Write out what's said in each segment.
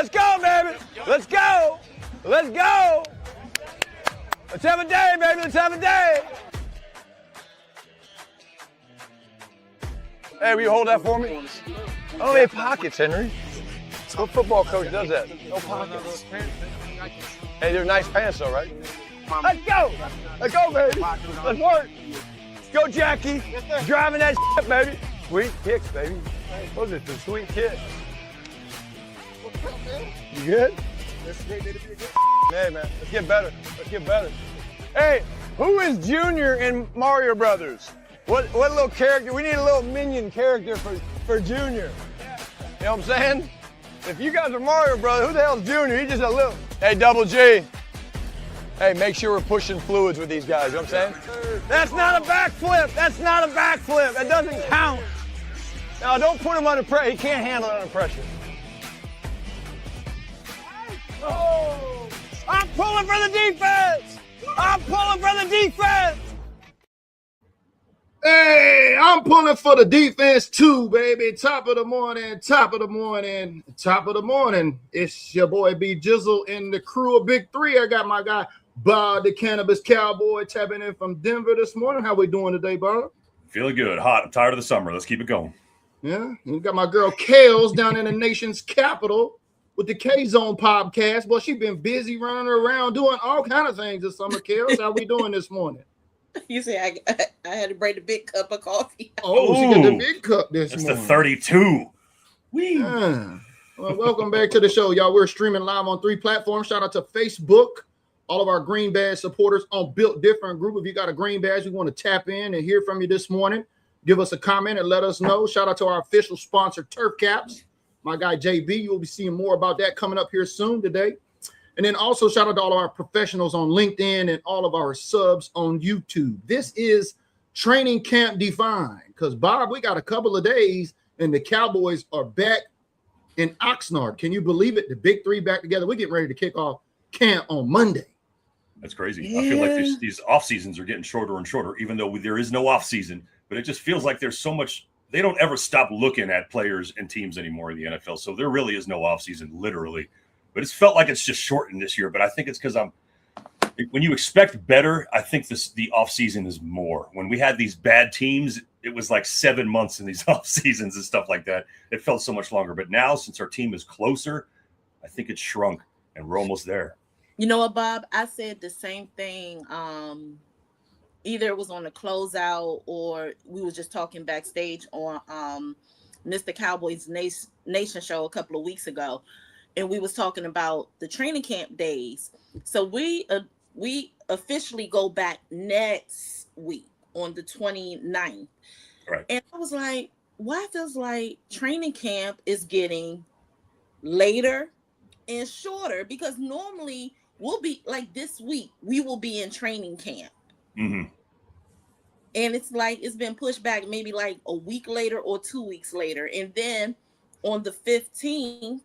Let's go, baby. Let's go. Let's go. Let's have a day, baby. Let's have a day. Hey, will you hold that for me? Oh, hey, pockets, Henry. What football coach does that? No pockets. Hey, they're nice pants, though, right? Let's go. Let's go, baby. Let's work. Go, Jackie. Driving that shit, baby. Sweet kicks, baby. Those are some sweet kicks. You good? Hey, man. Let's get better. Let's get better. Hey, who is Junior in Mario Brothers? What little character? We need a little minion character for Junior. You know what I'm saying? If you guys are Mario Brothers, who the hell's Junior? He's just a little. Hey, Double G. Hey, make sure we're pushing fluids with these guys. You know what I'm saying? That's not a backflip. That's not a backflip. That doesn't count. Now, don't put him under pressure. He can't handle it under pressure. Oh, I'm pulling for the defense. I'm pulling for the defense. Hey, I'm pulling for the defense too, baby. Top of the morning, top of the morning, top of the morning. It's your boy B Jizzle and the crew of BIG3. I got my guy Bob, the Cannabis Cowboy, tapping in from Denver this morning. How we doing today, Bob? Feeling good, hot. I'm tired of the summer. Let's keep it going. Yeah, you got my girl Kales down in the nation's capital with the K-Zone podcast. Well, she been busy running around doing all kind of things this summer. Kales, how we doing this morning? You say I had to break a big cup of coffee. Oh, she got the big cup this morning. That's the 32. Wee. Yeah. Well, welcome back to the show, y'all. We're streaming live on 3 platforms. Shout out to Facebook, all of our Green Badge supporters on Built Different Group. If you got a Green Badge, we want to tap in and hear from you this morning. Give us a comment and let us know. Shout out to our official sponsor, Turf Caps. My guy, JB. You will be seeing more about that coming up here soon today. And then also shout out to all of our professionals on LinkedIn and all of our subs on YouTube. This is Training Camp Defined because, Bob, we got a couple of days and the Cowboys are back in Oxnard. Can you believe it? The Big Three back together. We're getting ready to kick off camp on Monday. That's crazy. Yeah. I feel like these off seasons are getting shorter and shorter, even though there is no off season. But it just feels like there's so much. They don't ever stop looking at players and teams anymore in the NFL. So there really is no off season, literally. But it's felt like it's just shortened this year. But I think it's because when you expect better, I think the off season is more. When we had these bad teams, it was like 7 months in these off seasons and stuff like that. It felt so much longer. But now, since our team is closer, I think it's shrunk and we're almost there. You know what, Bob? I said the same thing. Either it was on the closeout or we were just talking backstage on Mr. Cowboys Nation show a couple of weeks ago. And we was talking about the training camp days. So we officially go back next week on the 29th. Right. And I was like, why feels like training camp is getting later and shorter? Because normally we'll be like this week, we will be in training camp. Mm-hmm. And it's like it's been pushed back maybe like a week later or 2 weeks later. And then on the 15th,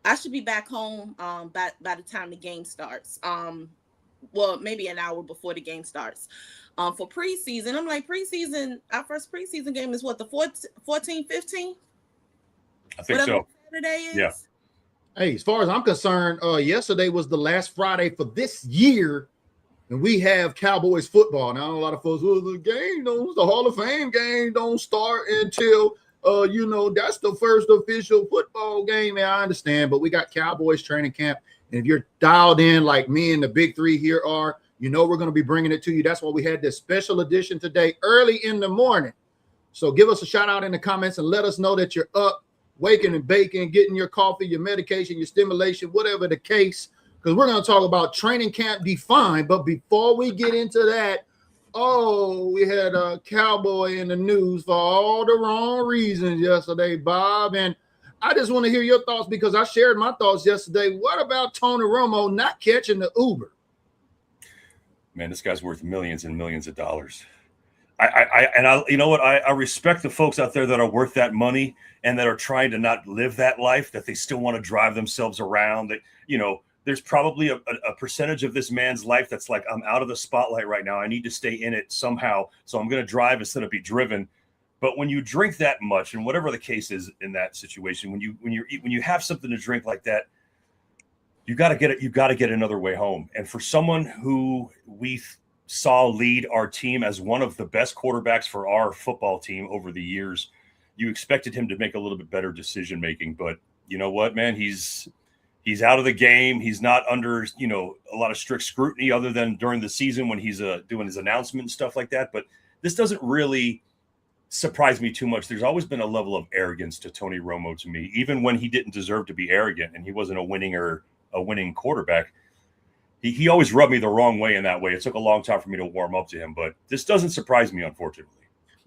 I should be back home by the time the game starts. Well, maybe an hour before the game starts. For preseason, I'm like, preseason, our first preseason game is what, the 14, 15? I think so. Saturday is? Yeah. Hey, as far as I'm concerned, yesterday was the last Friday for this year, and we have Cowboys football. Now, a lot of folks, the Hall of Fame game don't start until that's the first official football game. And I understand, but we got Cowboys training camp. And if you're dialed in like me and the Big Three here are, we're going to be bringing it to you. That's why we had this special edition today, early in the morning. So give us a shout out in the comments and let us know that you're up, waking and baking, getting your coffee, your medication, your stimulation, whatever the case, because we're going to talk about training camp defined. But before we get into that, we had a Cowboy in the news for all the wrong reasons yesterday, Bob. And I just want to hear your thoughts because I shared my thoughts yesterday. What about Tony Romo not catching the Uber? Man, this guy's worth millions and millions of dollars. I respect the folks out there that are worth that money and that are trying to not live that life, that they still want to drive themselves around. That, there's probably a percentage of this man's life that's like, I'm out of the spotlight right now. I need to stay in it somehow. So I'm going to drive instead of be driven. But when you drink that much, and whatever the case is in that situation, when you have something to drink like that, you got to get it. You got to get another way home. And for someone who we saw lead our team as one of the best quarterbacks for our football team over the years, you expected him to make a little bit better decision making. But you know what, man, he's out of the game. He's not under a lot of strict scrutiny other than during the season when he's doing his announcement and stuff like that. But this doesn't really surprised me too much. There's always been a level of arrogance to Tony Romo to me, even when he didn't deserve to be arrogant and he wasn't a winning quarterback. He always rubbed me the wrong way in that way. It took a long time for me to warm up to him, but this doesn't surprise me, unfortunately.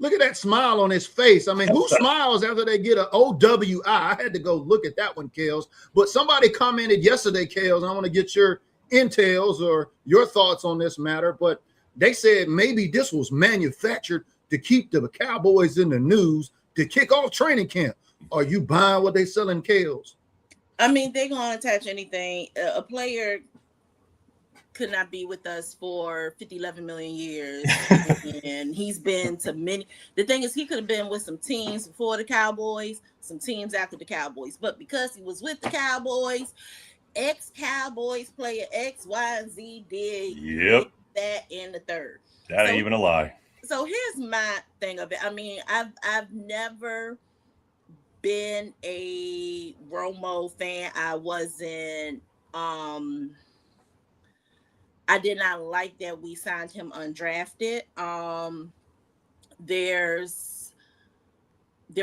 Look at that smile on his face. I mean, who smiles after they get an OWI? I had to go look at that one, Kels. But somebody commented yesterday, Kels, I want to get your intels or your thoughts on this matter, but they said maybe this was manufactured to keep the Cowboys in the news to kick off training camp. Are you buying what they selling, Kels? I mean, they're going to attach anything. A player could not be with us for 11 million years. And he's been to many. The thing is, he could have been with some teams before the Cowboys, some teams after the Cowboys. But because he was with the Cowboys, ex-Cowboys player X, Y, and Z did that in the third. That ain't even a lie. So here's my thing of it. I mean, I've never been a Romo fan. I wasn't. I did not like that we signed him undrafted. There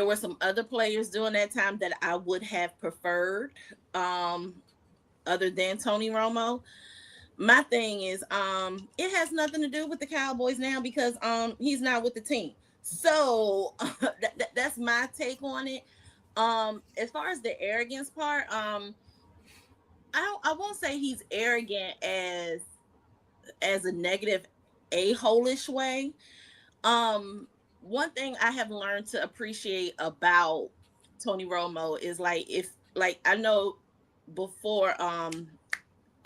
were some other players during that time that I would have preferred, other than Tony Romo. My thing is, it has nothing to do with the Cowboys now because he's not with the team. So that's my take on it. As far as the arrogance part, I won't say he's arrogant as a negative a-hole-ish way. One thing I have learned to appreciate about Tony Romo is I know before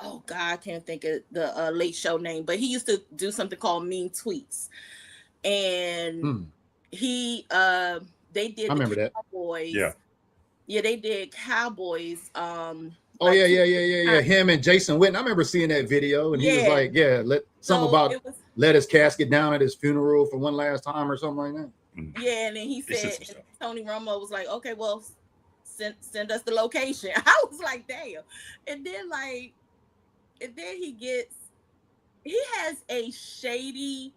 oh God, I can't think of the late show name, but he used to do something called mean tweets. And they did I remember Cowboys. that. Yeah, they did Cowboys. Yeah. Him and Jason Witten. I remember seeing that video, and he was like, let his casket down at his funeral for one last time or something like that. Yeah, and then he said, and Tony Romo was like, okay, well, send us the location. I was like, damn. And then he has a shady,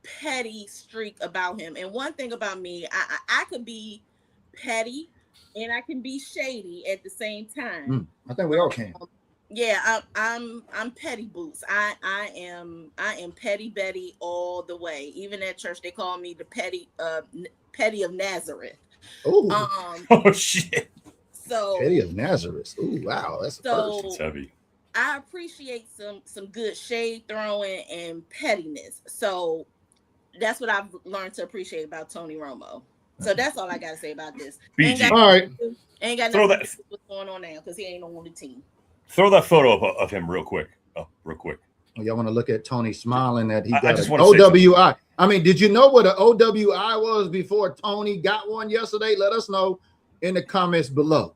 petty streak about him. And one thing about me, I could be petty and I can be shady at the same time. I think we all can. Yeah, I'm petty boots. I am petty Betty all the way. Even at church, they call me the petty of Nazareth. Oh shit. So petty of Nazareth. Oh wow, that's so it's heavy. I appreciate some good shade throwing and pettiness. So that's what I've learned to appreciate about Tony Romo. So that's all I gotta say about this. BG. All right. Ain't got nothing to do with what's going on now because he ain't on the team. Throw that photo of him real quick. Oh, real quick. Oh, y'all want to look at Tony smiling that he got an OWI. I mean, did you know what an OWI was before Tony got one yesterday? Let us know in the comments below.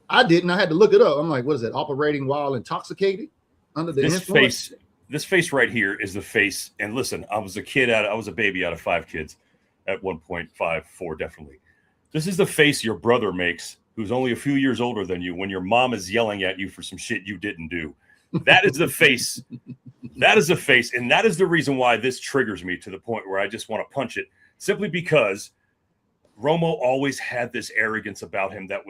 I didn't. I had to look it up. I'm like, what is it? Operating while intoxicated? Under the influence? This face right here is the face. And listen, I was a baby out of 5 kids at 1.54, definitely. This is the face your brother makes, who's only a few years older than you, when your mom is yelling at you for some shit you didn't do. That is the face. That is the face. And that is the reason why this triggers me to the point where I just want to punch it, simply because Romo always had this arrogance about him that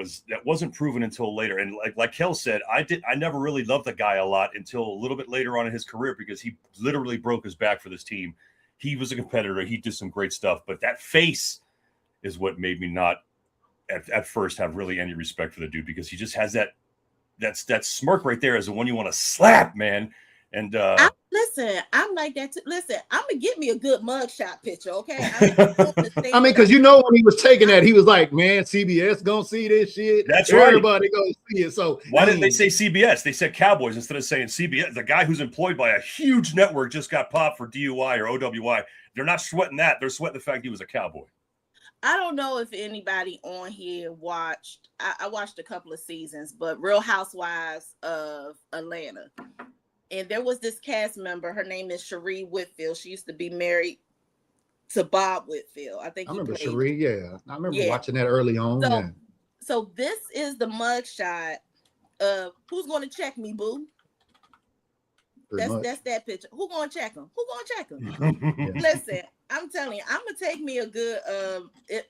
wasn't proven until later. And like Kel said, I never really loved the guy a lot until a little bit later on in his career, because he literally broke his back for this team. He was a competitor. He did some great stuff, but that face is what made me not at first have really any respect for the dude, because he just has that smirk right there is the one you want to slap, man. And I'm like that too. Listen, I'm gonna get me a good mugshot picture, okay? I mean, because when he was taking that, he was like, "Man, CBS gonna see this shit. That's right. Everybody gonna see it." So why didn't they say CBS? They said Cowboys instead of saying CBS. The guy who's employed by a huge network just got popped for DUI or OWI. They're not sweating that. They're sweating the fact he was a Cowboy. I don't know if anybody on here watched. I watched a couple of seasons, but Real Housewives of Atlanta, and there was this cast member. Her name is Cherie Whitfield. She used to be married to Bob Whitfield. I think I he remember played. Cherie. Yeah, I remember Yeah. watching that early on. So, Yeah. so this is the mugshot of who's going to check me, boo. That's that picture. Who gonna check him? Who gonna check him? Yeah. Listen, I'm telling you, I'm gonna take me a good.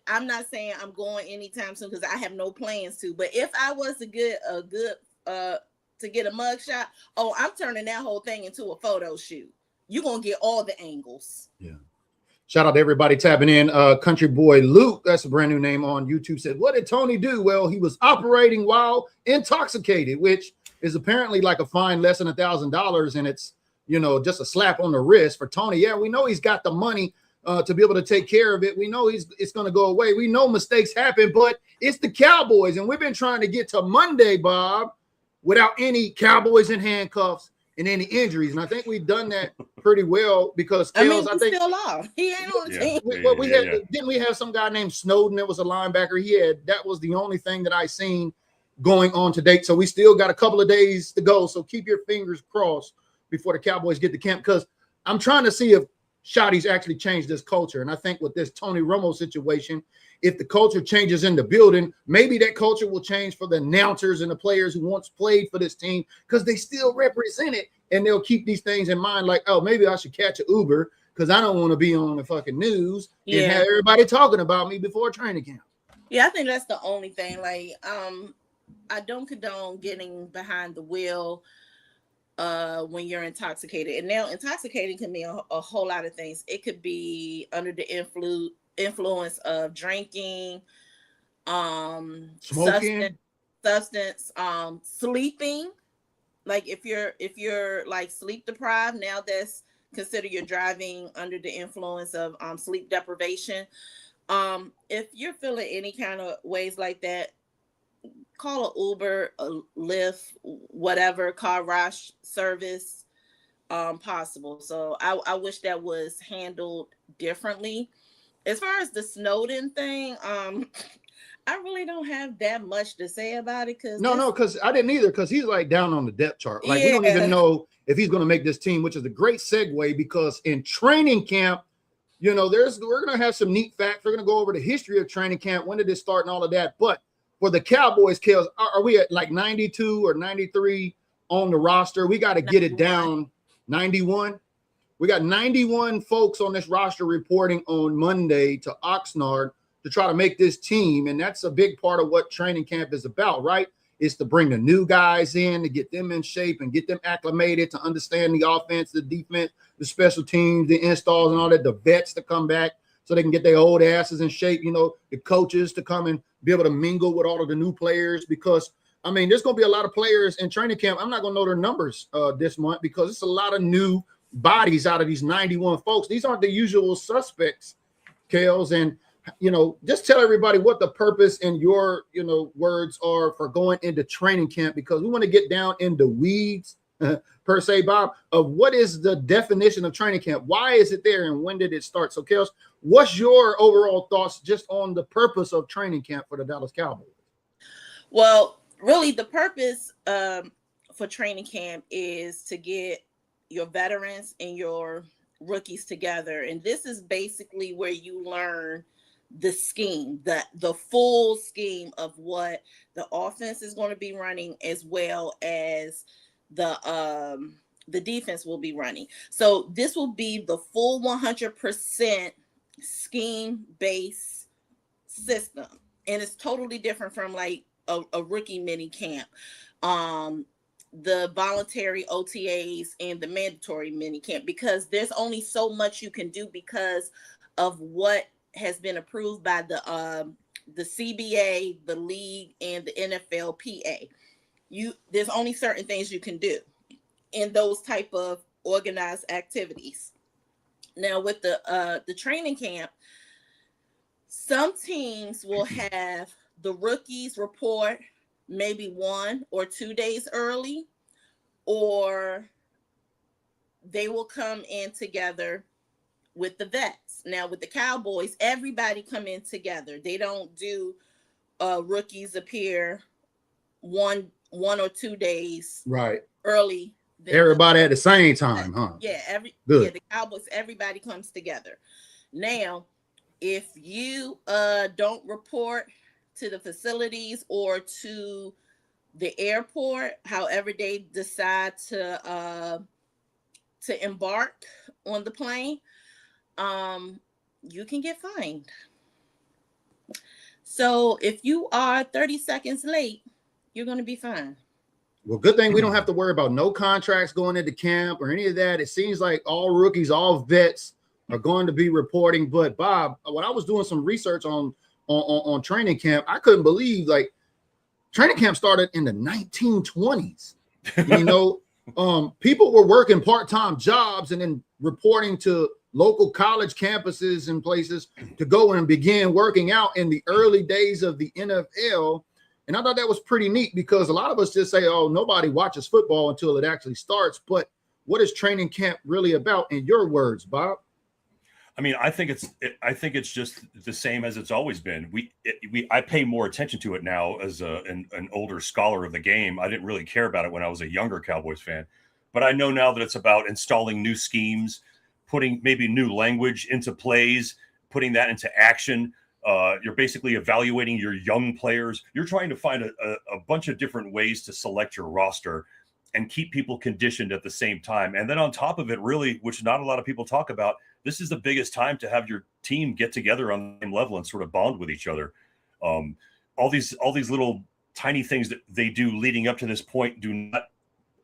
I'm not saying I'm going anytime soon because I have no plans to. But if I was to get a good to get a mugshot, oh, I'm turning that whole thing into a photo shoot. You're gonna get all the angles. Yeah. Shout out to everybody tapping in. Country Boy Luke, that's a brand new name on YouTube, said, "What did Tony do?" Well, he was operating while intoxicated, which is apparently like a fine less than $1,000, and it's, you know, just a slap on the wrist for Tony. Yeah, we know he's got the money to be able to take care of it. We know it's going to go away. We know mistakes happen, but it's the Cowboys, and we've been trying to get to Monday, Bob, without any Cowboys in handcuffs and any injuries, and I think we've done that pretty well because Kels, I think still are. He ain't on the team. Didn't we have some guy named Snowden that was a linebacker? That was the only thing that I seen going on to date. So we still got a couple of days to go. So keep your fingers crossed before the Cowboys get to camp, because I'm trying to see if Shotty's actually changed this culture. And I think with this Tony Romo situation, if the culture changes in the building, maybe that culture will change for the announcers and the players who once played for this team, because they still represent it, and they'll keep these things in mind, like, oh, maybe I should catch an Uber because I don't want to be on the fucking news and have everybody talking about me before training camp. Yeah, I think that's the only thing. Like, I don't condone getting behind the wheel when you're intoxicated. And now intoxicating can mean a whole lot of things. It could be under the influence of drinking, smoking, substance, sleeping. Like if you're like sleep deprived, now that's considered you're driving under the influence of sleep deprivation. If you're feeling any kind of ways like that, call an Uber, a Lyft, whatever car wash service possible. So I wish that was handled differently. As far as the Snowden thing, I really don't have that much to say about it, because I didn't either, because he's like down on the depth chart. Like, we don't even know if he's going to make this team, which is a great segue, because in training camp, you know, we're going to have some neat facts. We're going to go over the history of training camp, when did it start, and all of that. But for the Cowboys, Kels, are we at like 92 or 93 on the roster? We got to get it down. 91. We got 91 folks on this roster reporting on Monday to Oxnard to try to make this team. And that's a big part of what training camp is about, right? Is to bring the new guys in, to get them in shape and get them acclimated, to understand the offense, the defense, the special teams, the installs and all that, the vets to come back so they can get their old asses in shape, you know, the coaches to come and be able to mingle with all of the new players, because, I mean, there's going to be a lot of players in training camp. I'm not going to know their numbers this month, because it's a lot of new bodies out of these 91 folks. These aren't the usual suspects, Kels. And, you know, just tell everybody what the purpose in your, you know, words are for going into training camp, because we want to get down in the weeds per se, Bob, of what is the definition of training camp? Why is it there, and when did it start? So, Kels, what's your overall thoughts just on the purpose of training camp for the Dallas Cowboys? Well, really, the purpose for training camp is to get your veterans and your rookies together. And this is basically where you learn the scheme, the full scheme of what the offense is going to be running, as well as the defense will be running. So this will be the full 100% scheme-based system. And it's totally different from like a rookie mini camp. The voluntary OTAs and the mandatory mini camp, because there's only so much you can do because of what has been approved by the CBA, the league, and the NFLPA. There's only certain things you can do in those type of organized activities. Now with the training camp, some teams will have the rookies report maybe 1 or 2 days early, or they will come in together with the vets. Now with the Cowboys, everybody come in together. They don't do rookies appear one or 2 days right early. Everybody at the same time, huh? Yeah, Good. the Cowboys, everybody comes together. Now, if you don't report to the facilities or to the airport, however they decide to embark on the plane, you can get fined. So if you are 30 seconds late, you're going to be fined. Well, good thing we don't have to worry about no contracts going into camp or any of that. It seems like all rookies, all vets are going to be reporting. But Bob, when I was doing some research on training camp, I couldn't believe like training camp started in the 1920s. You know, people were working part-time jobs and then reporting to local college campuses and places to go and begin working out in the early days of the NFL. And I thought that was pretty neat because a lot of us just say, oh, nobody watches football until it actually starts. But what is training camp really about in your words, Bob? I mean, I think it's just the same as it's always been. I pay more attention to it now as an older scholar of the game. I didn't really care about it when I was a younger Cowboys fan, but I know now that it's about installing new schemes, putting maybe new language into plays, putting that into action. You're basically evaluating your young players. You're trying to find a bunch of different ways to select your roster and keep people conditioned at the same time. And then on top of it, really, which not a lot of people talk about, this is the biggest time to have your team get together on the same level and sort of bond with each other. All these little tiny things that they do leading up to this point do not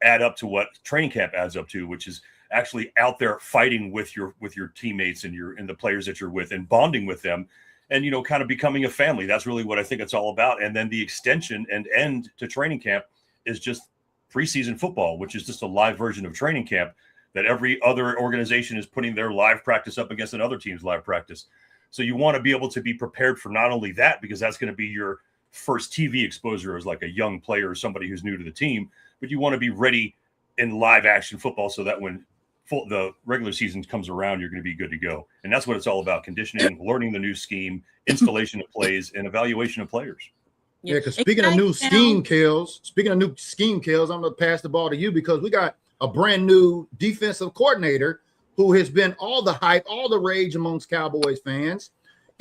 add up to what training camp adds up to, which is actually out there fighting with your teammates and the players that you're with and bonding with them. And, you know, kind of becoming a family. That's really what I think it's all about. And then the extension and end to training camp is just preseason football, which is just a live version of training camp that every other organization is putting their live practice up against another team's live practice. So you want to be able to be prepared for not only that, because that's going to be your first TV exposure as like a young player or somebody who's new to the team, but you want to be ready in live action football so that when the regular season comes around, you're going to be good to go. And that's what it's all about: conditioning, learning the new scheme, installation of plays, and evaluation of players. Yeah, because speaking of new scheme, Kels, I'm going to pass the ball to you because we got a brand new defensive coordinator who has been all the hype, all the rage amongst Cowboys fans.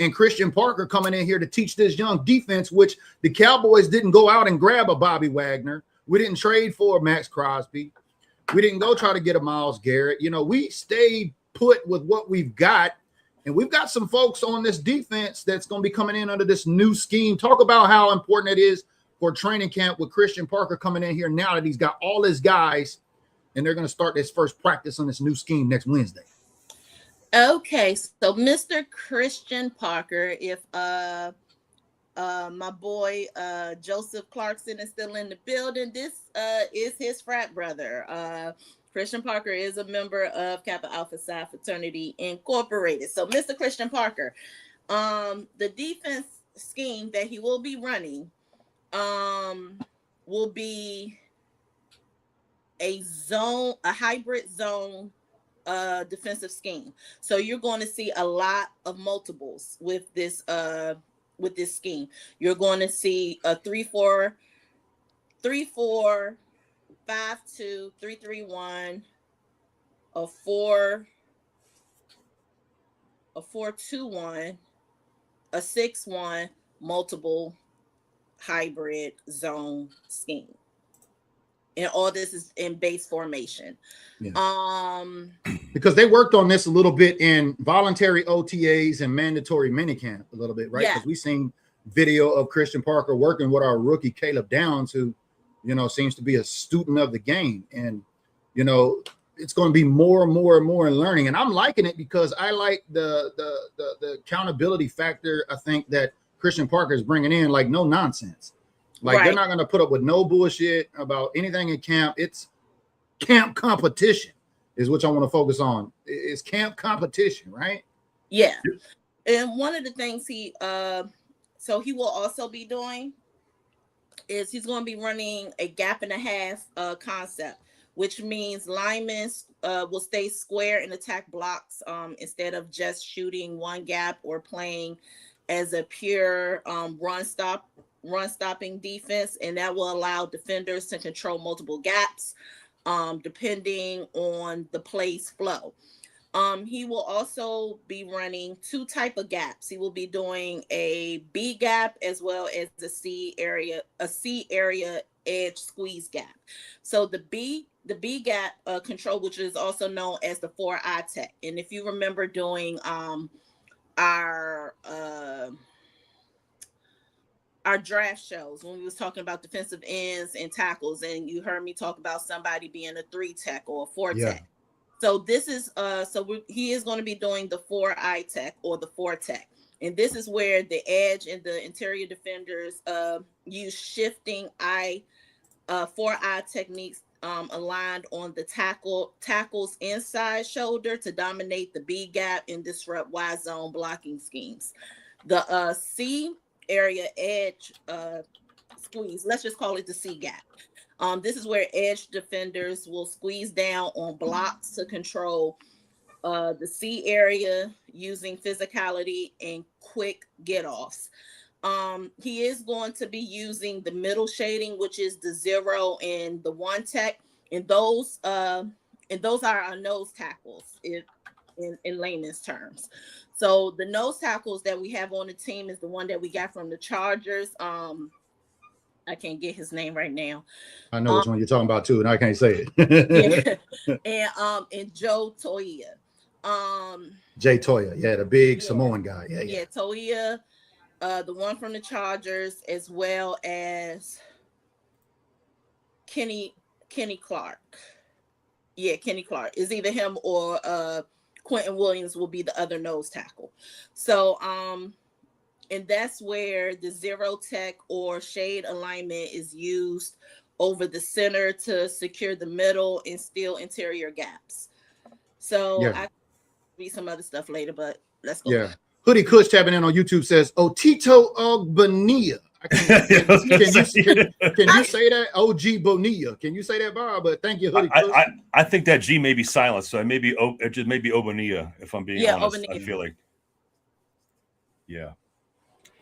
And Christian Parker coming in here to teach this young defense, which the Cowboys didn't go out and grab a Bobby Wagner. We didn't trade for Max Crosby. We didn't go try to get a Myles Garrett. You know, we stayed put with what we've got. And we've got some folks on this defense that's going to be coming in under this new scheme. Talk about how important it is for training camp with Christian Parker coming in here now that he's got all his guys and they're going to start this first practice on this new scheme next Wednesday. Okay, so Mr. Christian Parker, if my boy Joseph Clarkson is still in the building, this is his frat brother. Christian Parker is a member of Kappa Alpha Psi Fraternity Incorporated. So Mr. Christian Parker, the defense scheme that he will be running will be a hybrid zone defensive scheme. So you're going to see a lot of multiples with this scheme. You're going to see a 3-4, 3-4, 5-2, 3-3-1, a 4-2-1, a 6-1, multiple hybrid zone scheme. And all this is in base formation. Yeah. Because they worked on this a little bit in voluntary OTAs and mandatory minicamp a little bit, right? Because we seen video of Christian Parker working with our rookie Caleb Downs, who, you know, seems to be a student of the game. And, you know, it's going to be more and more and more in learning. And I'm liking it because I like the accountability factor. I think that Christian Parker is bringing in, like, no nonsense. Like, they're not going to put up with no bullshit about anything in camp. It's camp competition is what I want to focus on. It's camp competition, right? Yeah. And one of the things he will also be doing is he's going to be running a gap and a half concept, which means linemen will stay square and attack blocks instead of just shooting one gap or playing as a pure run stopping defense, and that will allow defenders to control multiple gaps depending on the play's flow. He will also be running two type of gaps. He will be doing a B gap as well as a C area edge squeeze gap. So the B gap control, which is also known as the 4-eye tech. And if you remember doing our draft shows when we was talking about defensive ends and tackles, and you heard me talk about somebody being a 3 tech or a 4 tech. So this is he is going to be doing the 4-eye tech or the 4 tech. And this is where the edge and the interior defenders use shifting 4-eye techniques aligned on the tackle's inside shoulder to dominate the B gap and disrupt Y zone blocking schemes. The C area edge squeeze, let's just call it the C gap. This is where edge defenders will squeeze down on blocks to control the C area using physicality and quick get-offs. He is going to be using the middle shading, which is the 0 and the 1 tech, and those are our nose tackles in layman's terms. So the nose tackles that we have on the team is the one that we got from the Chargers. I can't get his name right now. I know which one you're talking about too, and I can't say it. Yeah. And Joe Toia. Jay Toya, the big Samoan guy. Yeah, Toia, the one from the Chargers, as well as Kenny Clark. Yeah, Kenny Clark. Is either him or Quentin Williams will be the other nose tackle. So and that's where the 0 tech or shade alignment is used over the center to secure the middle and steal interior gaps. So I read some other stuff later, but let's go. Yeah. Hoodie Kush tapping in on YouTube says, Tito Bonilla. Can you say that? OG Bonilla. Can you say that, Bob? But thank you, Hoodie Kush. I think that G may be silenced, so it just may be Obonilla, if I'm being honest. Obonilla. I feel like,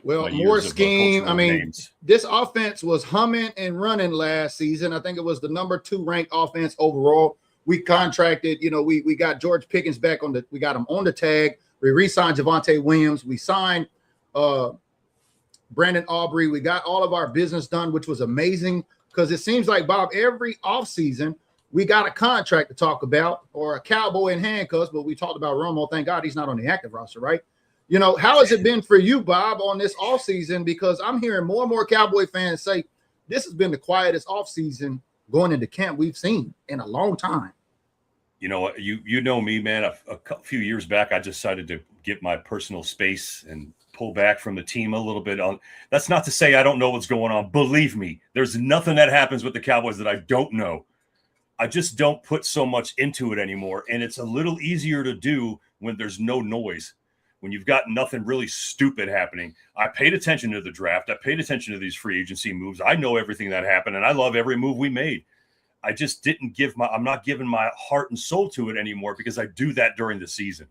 well, more scheme. I mean, names. This offense was humming and running last season. I think it was the number 2 ranked offense overall. We contracted, we got George Pickens back we got him on the tag. We re-signed Javonte Williams. We signed Brandon Aubrey. We got all of our business done, which was amazing because it seems like, Bob, every offseason we got a contract to talk about or a cowboy in handcuffs, but we talked about Romo. Thank God he's not on the active roster, right? How has it been for you, Bob, on this offseason? Because I'm hearing more and more Cowboy fans say this has been the quietest offseason going into camp we've seen in a long time. You know what? You know me, man. A few years back, I decided to get my personal space and pull back from the team a little bit. That's not to say I don't know what's going on. Believe me, there's nothing that happens with the Cowboys that I don't know. I just don't put so much into it anymore. And it's a little easier to do when there's no noise. When you've got nothing really stupid happening. I paid attention to the draft. I paid attention to these free agency moves. I know everything that happened, and I love every move we made. I just I'm not giving my heart and soul to it anymore because I do that during the season.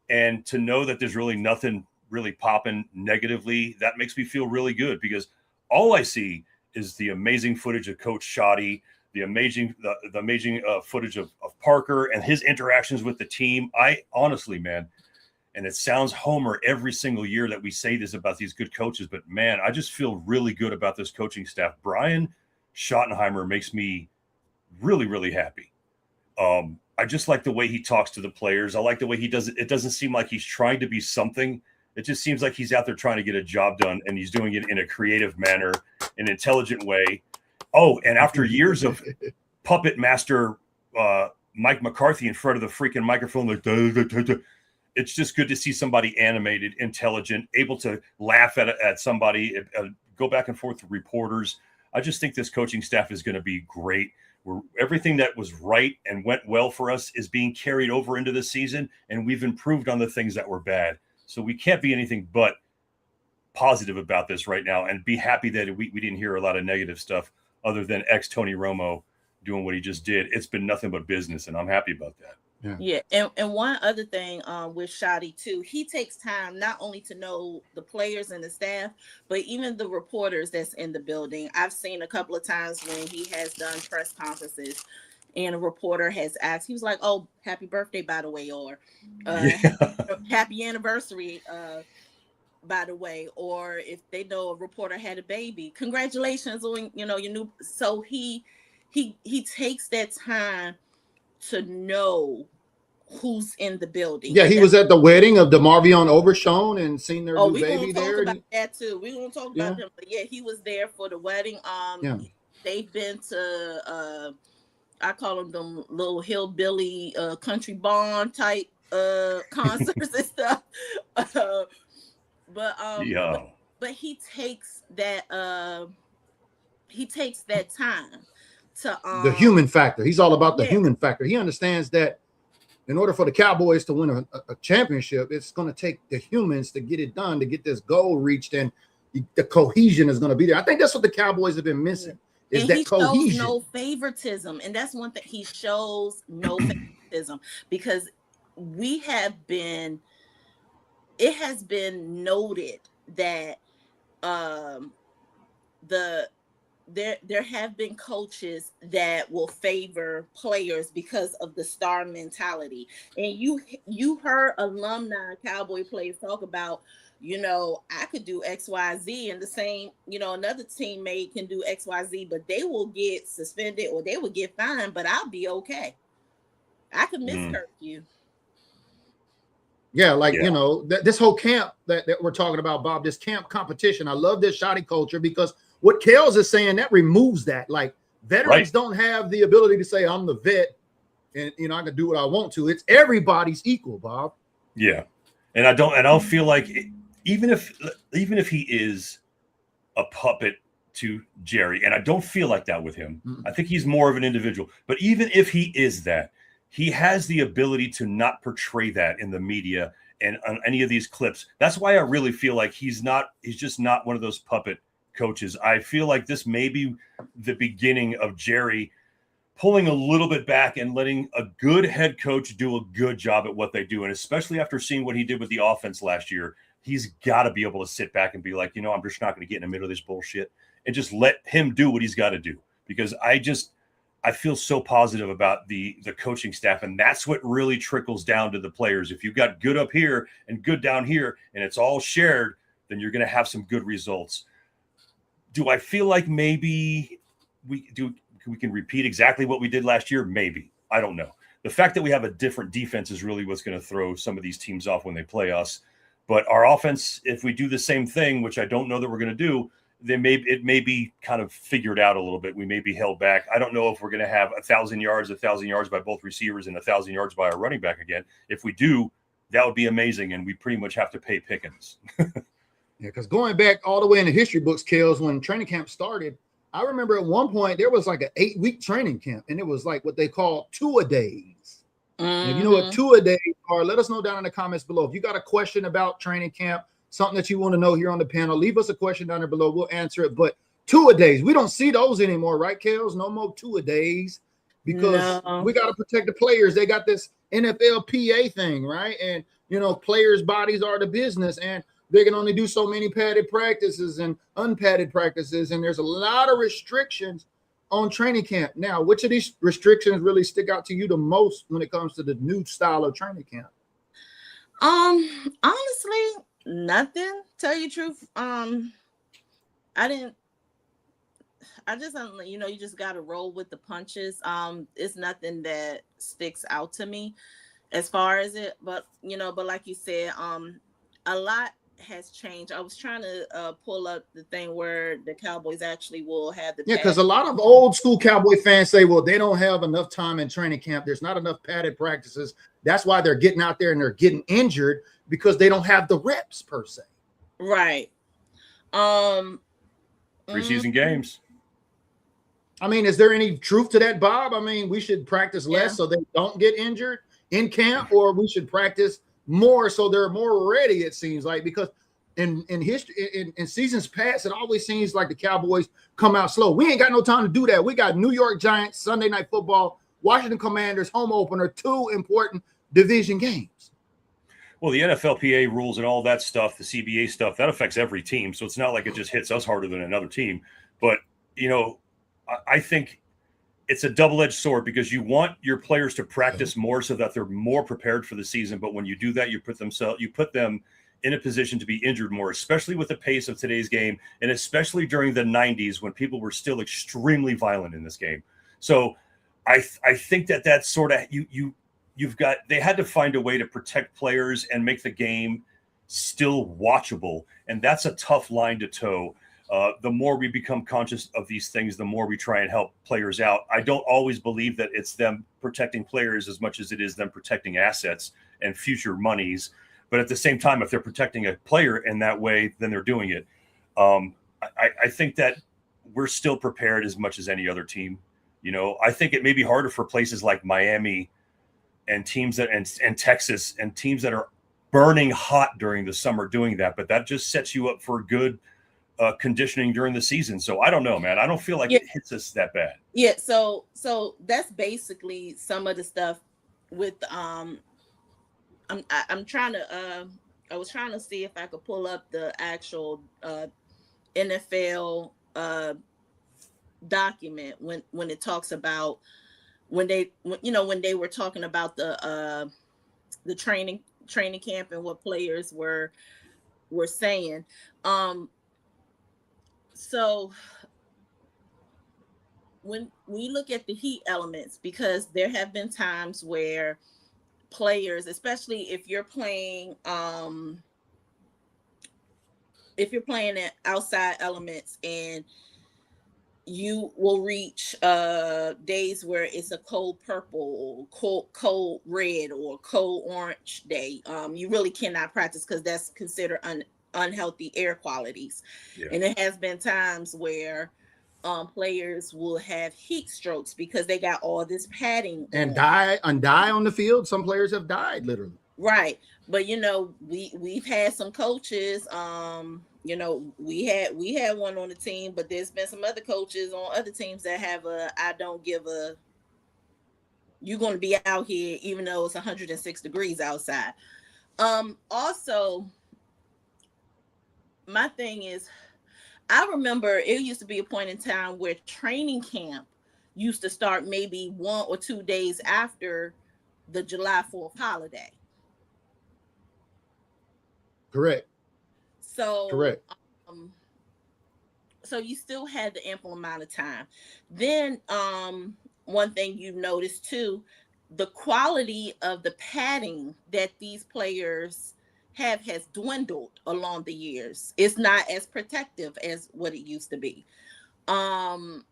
And to know that there's really nothing really popping negatively, that makes me feel really good because all I see is the amazing footage of Coach Shoddy, the amazing footage of Parker and his interactions with the team. I honestly, man, and it sounds homer every single year that we say this about these good coaches, but man, I just feel really good about this coaching staff. Brian Schottenheimer makes me really, really happy. I just like the way he talks to the players. I like the way he does it. It doesn't seem like he's trying to be something. It just seems like he's out there trying to get a job done, and he's doing it in a creative manner, an intelligent way. Oh, and after years of puppet master Mike McCarthy in front of the freaking microphone, like, it's just good to see somebody animated, intelligent, able to laugh at somebody, go back and forth with reporters. I just think this coaching staff is going to be great. Everything that was right and went well for us is being carried over into this season, and we've improved on the things that were bad. So we can't be anything but positive about this right now and be happy that we didn't hear a lot of negative stuff other than Tony Romo doing what he just did, it's been nothing but business, and I'm happy about that. Yeah. And one other thing with Shotty too, he takes time not only to know the players and the staff, but even the reporters that's in the building. I've seen a couple of times when he has done press conferences and a reporter has asked, he was like, "Oh, happy birthday, by the way," or happy anniversary, by the way, or if they know a reporter had a baby, congratulations on, you know, your new. So he takes that time to know who's in the building. Yeah, he was at the wedding of DeMarvion Overshown and seen their new baby there. We're gonna talk about that too. We're gonna talk about him, but yeah, he was there for the wedding. They've been to I call them little hillbilly country barn type concerts and stuff. But he takes that time to the human factor. He's all about the human factor. He understands that in order for the Cowboys to win a championship, it's going to take the humans to get it done, to get this goal reached, and the cohesion is going to be there. I think that's what the Cowboys have been missing. Is that cohesion? Shows no favoritism, and that's one thing. He shows no favoritism because it has been noted that there have been coaches that will favor players because of the star mentality. And you heard alumni Cowboy players talk about, you know, I could do XYZ, and the same, you know, another teammate can do XYZ, but they will get suspended or they will get fined, but I'll be okay. I could miss curfew. Yeah, you know, this whole camp that we're talking about, Bob, this camp competition. I love this Shotty culture because what Kels is saying, that removes that. Like, veterans don't have the ability to say, I'm the vet and, you know, I can do what I want to. It's everybody's equal, Bob. Yeah. And I don't feel like even if he is a puppet to Jerry, and I don't feel like that with him. I think he's more of an individual. But even if he is that, he has the ability to not portray that in the media and on any of these clips. That's why I really feel like he's just not one of those puppet coaches. I feel like this may be the beginning of Jerry pulling a little bit back and letting a good head coach do a good job at what they do. And especially after seeing what he did with the offense last year, he's got to be able to sit back and be like, you know, I'm just not going to get in the middle of this bullshit and just let him do what he's got to do. Because I feel so positive about the coaching staff, and that's what really trickles down to the players. If you've got good up here and good down here, and it's all shared, then you're going to have some good results. Do I feel like maybe we can repeat exactly what we did last year? Maybe. I don't know. The fact that we have a different defense is really what's going to throw some of these teams off when they play us. But our offense, if we do the same thing, which I don't know that we're going to do, then it may be kind of figured out a little bit. We may be held back. I don't know if we're going to have 1,000 yards by both receivers and 1,000 yards by our running back again. If we do, that would be amazing, and we pretty much have to pay Pickens. Yeah, because going back all the way in the history books, Kels, when training camp started, I remember at one point there was like an 8-week training camp, and it was like what they call two-a-days. And if you know what two-a-days are, let us know down in the comments below. If you got a question about training camp, something that you want to know here on the panel, leave us a question down there below. We'll answer it. But two-a-days, we don't see those anymore, right, Kels? No more two-a-days because we got to protect the players. They got this NFLPA thing, right? And, you know, players' bodies are the business, and they can only do so many padded practices and unpadded practices, and there's a lot of restrictions on training camp. Now, which of these restrictions really stick out to you the most when it comes to the new style of training camp? Honestly, nothing. Tell you the truth, you know, you just got to roll with the punches. It's nothing that sticks out to me as far as it, but like you said, a lot has changed. I was trying to pull up the thing where the Cowboys actually will have the because a lot of old school Cowboy fans say, well, they don't have enough time in training camp. There's not enough padded practices. That's why they're getting out there and they're getting injured because they don't have the reps per se. Right. Preseason games. I mean, is there any truth to that, Bob? I mean, we should practice less so they don't get injured in camp, or we should practice more so they're more ready, it seems like, because in history, in seasons past, it always seems like the Cowboys come out slow. We ain't got no time to do that. We got New York Giants, Sunday Night Football, Washington Commanders, home opener, 2 important division games. Well, the NFLPA rules and all that stuff, the CBA stuff, that affects every team. So it's not like it just hits us harder than another team. But, you know, I think it's a double-edged sword because you want your players to practice more so that they're more prepared for the season. But when you do that, you put them in a position to be injured more, especially with the pace of today's game, and especially during the 90s when people were still extremely violent in this game. So I think that's sort of they had to find a way to protect players and make the game still watchable. And that's a tough line to toe. The more we become conscious of these things, the more we try and help players out. I don't always believe that it's them protecting players as much as it is them protecting assets and future monies. But at the same time, if they're protecting a player in that way, then they're doing it. I think that we're still prepared as much as any other team. You know, I think it may be harder for places like Miami and teams that and Texas and teams that are burning hot during the summer doing that. But that just sets you up for good conditioning during the season. So I don't know, man. I don't feel like it hits us that bad. Yeah. So that's basically some of the stuff with I'm trying to I was trying to see if I could pull up the actual NFL document when it talks about when they were talking about the training camp and what players were saying. So when we look at the heat elements, because there have been times where players, especially if you're playing at outside elements, and you will reach days where it's a cold purple, cold red, or cold orange day. You really cannot practice because that's considered unhealthy air qualities. Yeah. And it has been times where players will have heat strokes because they got all this padding and die on the field. Some players have died literally. Right. But we've had some coaches, we had one on the team, but there's been some other coaches on other teams that have you're going to be out here even though it's 106 degrees outside. Also, my thing is, I remember it used to be a point in time where training camp used to start maybe 1 or 2 days after the July 4th holiday. Correct. So, correct. So you still had the ample amount of time. Then, one thing you noticed too, the quality of the padding that these players has dwindled along the years. It's not as protective as what it used to be. And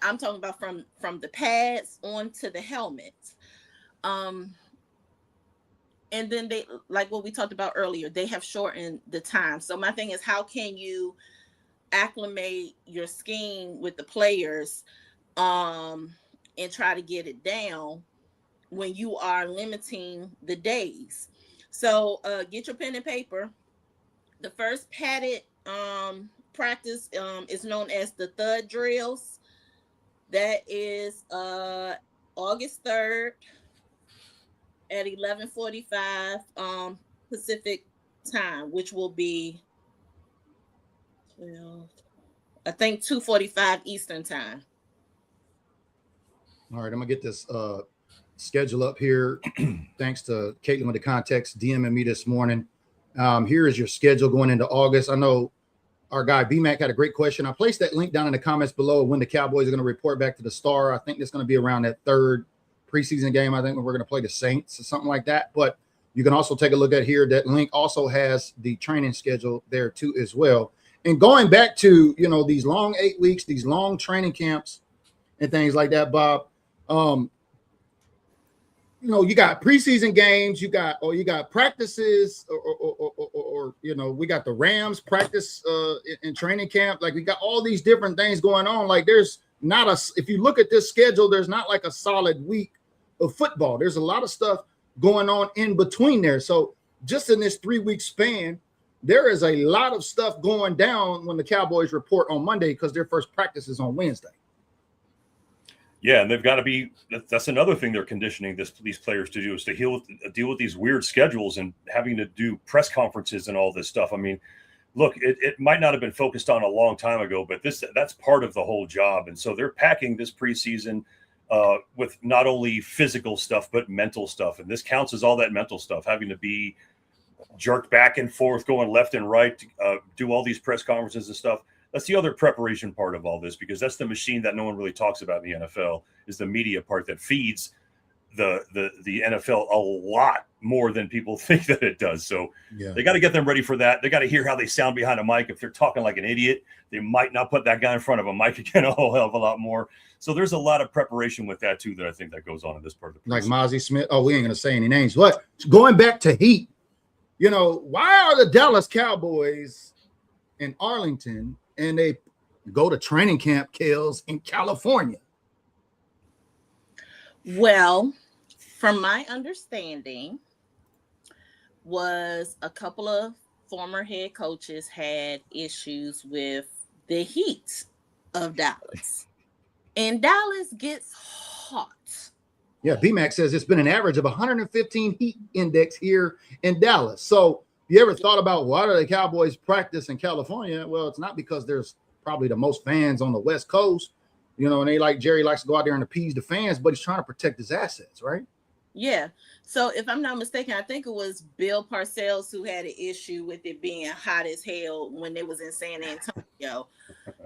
I'm talking about from the pads onto the helmets. And then they, like what we talked about earlier, they have shortened the time. So my thing is, how can you acclimate your scheme with the players and try to get it down when you are limiting the days? So get your pen and paper. The first padded practice is known as the thud drills. That is August 3rd at 11:45 Pacific time, which will be 2:45 Eastern time. All right, I'm gonna get this schedule up here. Thanks to Caitlin with the context DMing me this morning. Here is your schedule going into August. I know our guy BMAC had a great question. I placed that link down in the comments below when the Cowboys are going to report back to the Star. I think it's going to be around that third preseason game. I think when we're going to play the Saints or something like that. But you can also take a look at here. That link also has the training schedule there too as well. And going back to, these long 8 weeks, these long training camps and things like that, Bob, you got preseason games, you got practices, or we got the Rams practice in training camp. Like, we got all these different things going on. Like, there's not if you look at this schedule, there's not like a solid week of football. There's a lot of stuff going on in between there. So just in this 3 week span, there is a lot of stuff going down when the Cowboys report on Monday because their first practice is on Wednesday. Yeah, and they've got to be. That's another thing they're conditioning these players to do is to deal with these weird schedules and having to do press conferences and all this stuff. I mean, look, it might not have been focused on a long time ago, but that's part of the whole job. And so they're packing this preseason with not only physical stuff but mental stuff, and this counts as all that mental stuff, having to be jerked back and forth, going left and right, do all these press conferences and stuff. That's the other preparation part of all this, because that's the machine that no one really talks about in the NFL, is the media part that feeds the NFL a lot more than people think that it does. So they got to get them ready for that. They got to hear how they sound behind a mic. If they're talking like an idiot, they might not put that guy in front of a mic again a whole hell of a lot more. So there's a lot of preparation with that too that I think that goes on in this part of the process. Like Mozzie Smith. Oh, we ain't going to say any names. But going back to Heat, why are the Dallas Cowboys in Arlington and they go to training camp, Kales, in California? Well, from my understanding, was a couple of former head coaches had issues with the Heat of Dallas. And Dallas gets hot. Yeah, BMAC says it's been an average of 115 heat index here in Dallas. So you ever thought about why do the Cowboys practice in California? Well, it's not because there's probably the most fans on the West Coast, and Jerry likes to go out there and appease the fans, but he's trying to protect his assets, right? Yeah. So if I'm not mistaken, I think it was Bill Parcells who had an issue with it being hot as hell when they was in San Antonio.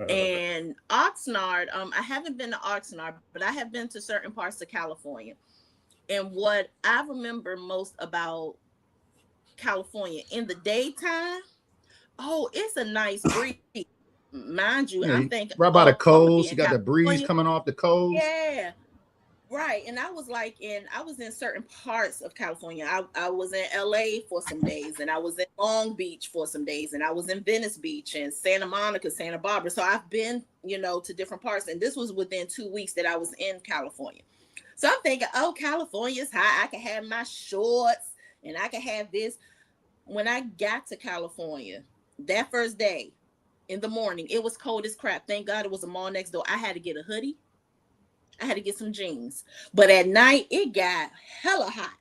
And Oxnard, I haven't been to Oxnard, but I have been to certain parts of California. And what I remember most about California in the daytime, it's a nice breeze. Mind you, I'm thinking right by the coast, you got the breeze coming off the coast. Yeah. Right. And I was in certain parts of California. I was in LA for some days, and I was in Long Beach for some days, and I was in Venice Beach and Santa Monica, Santa Barbara. So I've been, to different parts. And this was within 2 weeks that I was in California. So I'm thinking, California's hot. I can have my shorts and I can have this. When I got to California, that first day in the morning, it was cold as crap. Thank God it was a mall next door. I had to get a hoodie. I had to get some jeans. But at night, it got hella hot.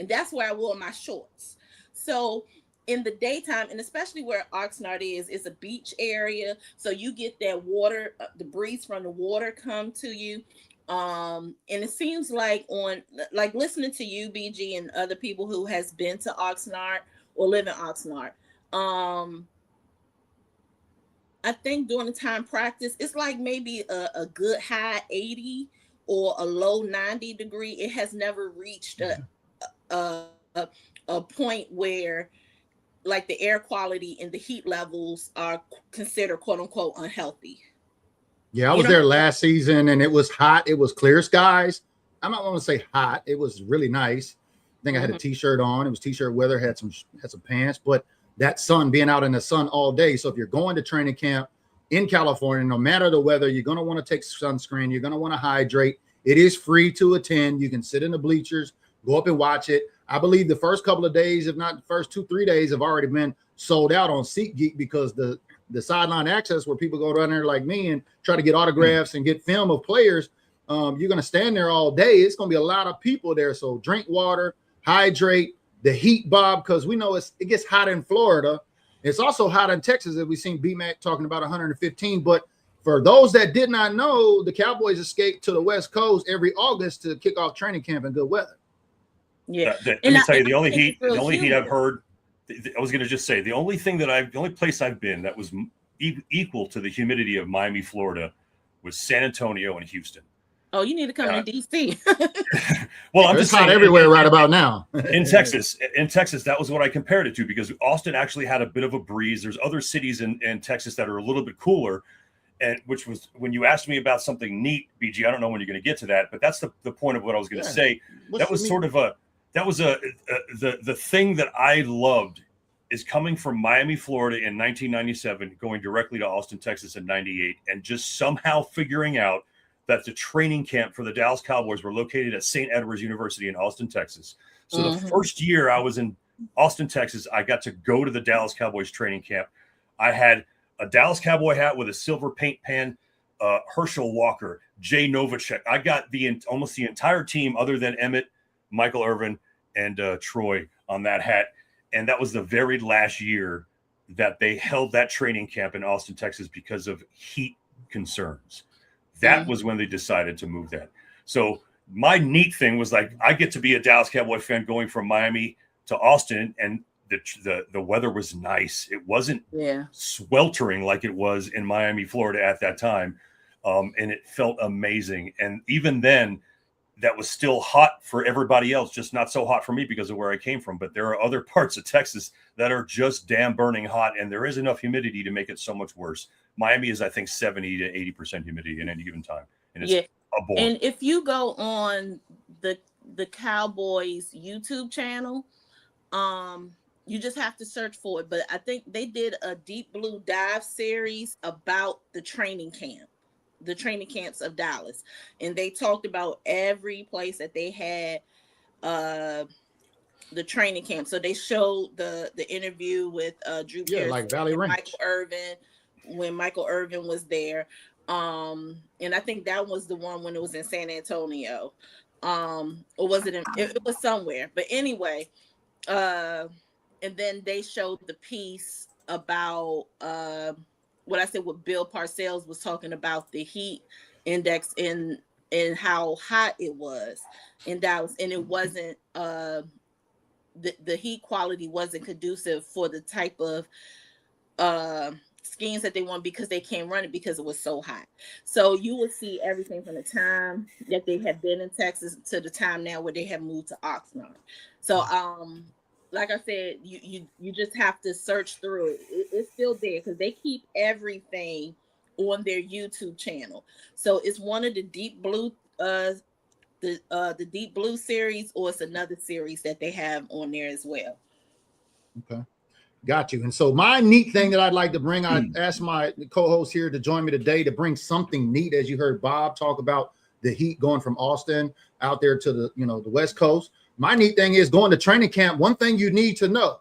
And that's where I wore my shorts. So in the daytime, and especially where Oxnard is, it's a beach area. So you get that water, the breeze from the water come to you. And it seems like listening to you, BG, and other people who has been to Oxnard or live in Oxnard, I think during the time practice, it's like maybe a good high 80 or a low 90 degree. It has never reached a point where like the air quality and the heat levels are considered quote unquote unhealthy. Yeah, I was there last season and it was hot. It was clear skies. I'm not going to say hot. It was really nice. I think I had a t-shirt on. It was t-shirt weather, had some pants, but that sun, being out in the sun all day. So if you're going to training camp in California, no matter the weather, you're going to want to take sunscreen. You're going to want to hydrate. It is free to attend. You can sit in the bleachers, go up and watch it. I believe the first couple of days, if not the first 2-3 days, have already been sold out on SeatGeek because the sideline access where people go down there like me and try to get autographs and get film of players, you're going to stand there all day. It's going to be a lot of people there. So drink water, hydrate. The heat, Bob, because we know it gets hot in Florida. It's also hot in Texas, as we've seen BMAC talking about 115. But for those that did not know, the Cowboys escape to the West Coast every August to kick off training camp in good weather. Yeah. Let me tell you, the only heat I've heard, I was going to just say, the only place I've been that was equal to the humidity of Miami, Florida, was San Antonio and Houston. Oh, you need to come to DC. Well, I'm just hot everywhere right about now. in Texas, that was what I compared it to, because Austin actually had a bit of a breeze. There's other cities in Texas that are a little bit cooler, and which was when you asked me about something neat, BG. I don't know when you're going to get to that, but that's the point of what I was going to say. That was the thing that I loved is coming from Miami, Florida in 1997, going directly to Austin, Texas in 98, and just somehow figuring out that the training camp for the Dallas Cowboys were located at St. Edward's University in Austin, Texas. So the first year I was in Austin, Texas. I got to go to the Dallas Cowboys training camp. I had a Dallas Cowboy hat with a silver paint pen, Herschel Walker, Jay Novacek. I got almost the entire team other than Emmett, Michael Irvin, and Troy on that hat. And that was the very last year that they held that training camp in Austin, Texas because of heat concerns. That was when they decided to move that. So my neat thing was like, I get to be a Dallas Cowboy fan going from Miami to Austin, and the weather was nice. It wasn't sweltering like it was in Miami, Florida at that time. And it felt amazing. And even then, that was still hot for everybody else, just not so hot for me because of where I came from. But there are other parts of Texas that are just damn burning hot, and there is enough humidity to make it so much worse. Miami is, I think, 70 to 80% humidity in any given time. And it's a bore. And if you go on the Cowboys YouTube channel, you just have to search for it. But I think they did a Deep Blue Dive series about the training camps of Dallas. And they talked about every place that they had the training camp. So they showed the interview with Drew Pearson, like Valley Ranch, Michael Irvin, when Michael Irvin was there. And I think that was the one when it was in San Antonio. Or was it it was somewhere. But anyway, and then they showed the piece about what Bill Parcells was talking about, the heat index and how hot it was in Dallas. And it wasn't the heat quality wasn't conducive for the type of schemes that they want, because they can't run it because it was so hot. So you will see everything from the time that they have been in Texas to the time now where they have moved to Oxnard. So like I said, you just have to search through it. It's still there because they keep everything on their YouTube channel. So it's one of the Deep Blue the Deep Blue series, or it's another series that they have on there as well. Okay. Got you. And so my neat thing that I'd like to bring, I asked my co-host here to join me today to bring something neat. As you heard Bob talk about the heat going from Austin out there to the West Coast. My neat thing is going to training camp. One thing you need to know,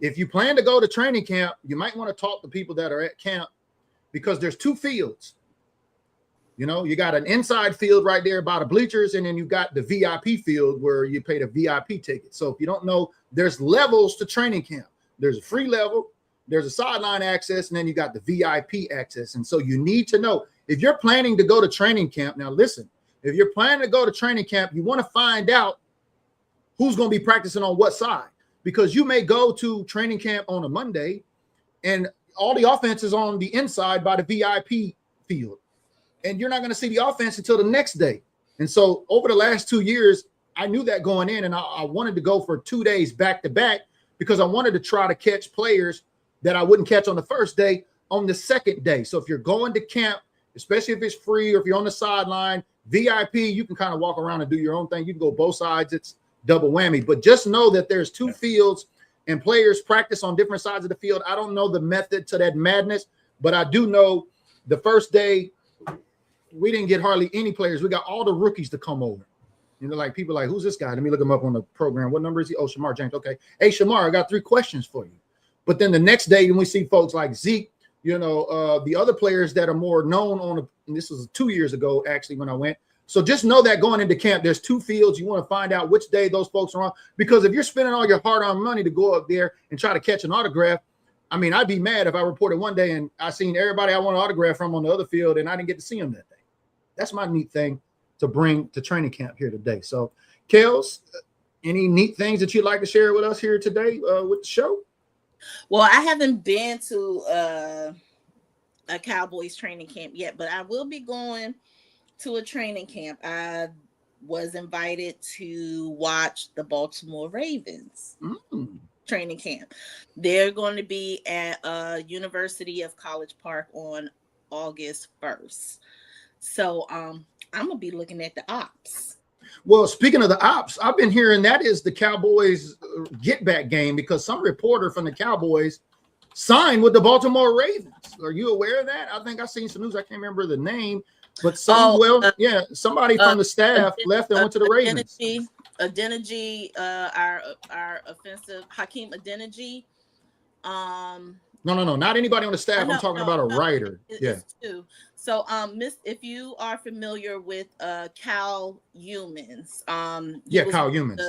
if you plan to go to training camp, you might want to talk to people that are at camp, because there's two fields. You got an inside field right there by the bleachers, and then you got the VIP field where you pay the VIP ticket. So if you don't know, there's levels to training camp. There's a free level, there's a sideline access, and then you got the VIP access. And so you need to know, if you're planning to go to training camp, now listen, if you're planning to go to training camp, you want to find out who's going to be practicing on what side, because you may go to training camp on a Monday and all the offense is on the inside by the VIP field, and you're not going to see the offense until the next day. And so over the last 2 years, I knew that going in, and I wanted to go for 2 days back to back, because I wanted to try to catch players that I wouldn't catch on the first day on the second day. So if you're going to camp, especially if it's free or if you're on the sideline, VIP, you can kind of walk around and do your own thing. You can go both sides. It's double whammy. But just know that there's two fields and players practice on different sides of the field. I don't know the method to that madness, but I do know the first day we didn't get hardly any players. We got all the rookies to come over. Like people like, who's this guy? Let me look him up on the program. What number is he? Oh, Shamar James. Okay. Hey, Shamar, I got 3 questions for you. But then the next day, when we see folks like Zeke, the other players that are more known and this was 2 years ago, actually, when I went. So just know that going into camp, there's 2 fields. You want to find out which day those folks are on, because if you're spending all your hard-earned money to go up there and try to catch an autograph, I mean, I'd be mad if I reported one day and I seen everybody I want an autograph from on the other field and I didn't get to see them that day. That's my neat thing to bring to training camp here today. So, Kels, any neat things that you'd like to share with us here today with the show? Well, I haven't been to a Cowboys training camp yet, but I will be going to a training camp. I was invited to watch the Baltimore Ravens training camp. They're going to be at University of College Park on August 1st. So I'm going to be looking at the ops. Well, speaking of the ops, I've been hearing that is the Cowboys get back game, because some reporter from the Cowboys signed with the Baltimore Ravens. Are you aware of that? I think I've seen some news. I can't remember the name, but somebody from the staff left and went to the Ravens. Adeniji, our offensive Hakeem Adeniji. No, not anybody on the staff. I'm talking about a writer. It's two. So, if you are familiar with Cal Humans, Cal Humans.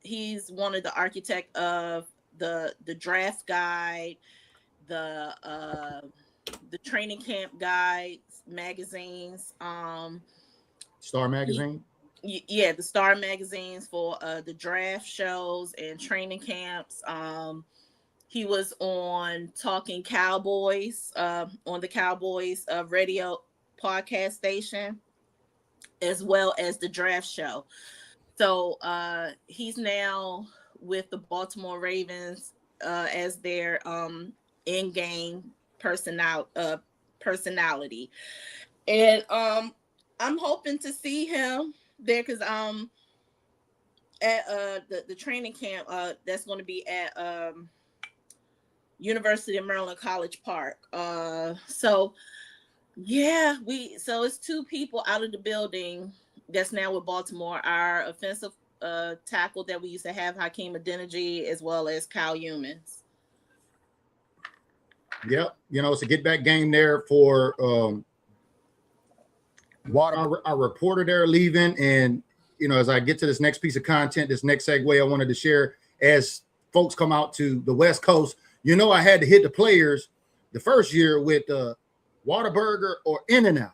He's one of the architect of the draft guide, the training camp guides, magazines, Star Magazine. The Star magazines for the draft shows and training camps. He was on Talking Cowboys, on the Cowboys radio podcast station, as well as the draft show. So he's now with the Baltimore Ravens as their in-game personality. And I'm hoping to see him there because at the training camp that's going to be at University of Maryland College Park. So it's two people out of the building that's now with Baltimore. Our offensive tackle that we used to have, Hakeem Adeniji, as well as Cal Humans. Yep, it's a get back game there for our reporter there leaving, and as I get to this next piece of content, this next segue I wanted to share as folks come out to the West Coast. I had to hit the players the first year with Whataburger or In-N-Out.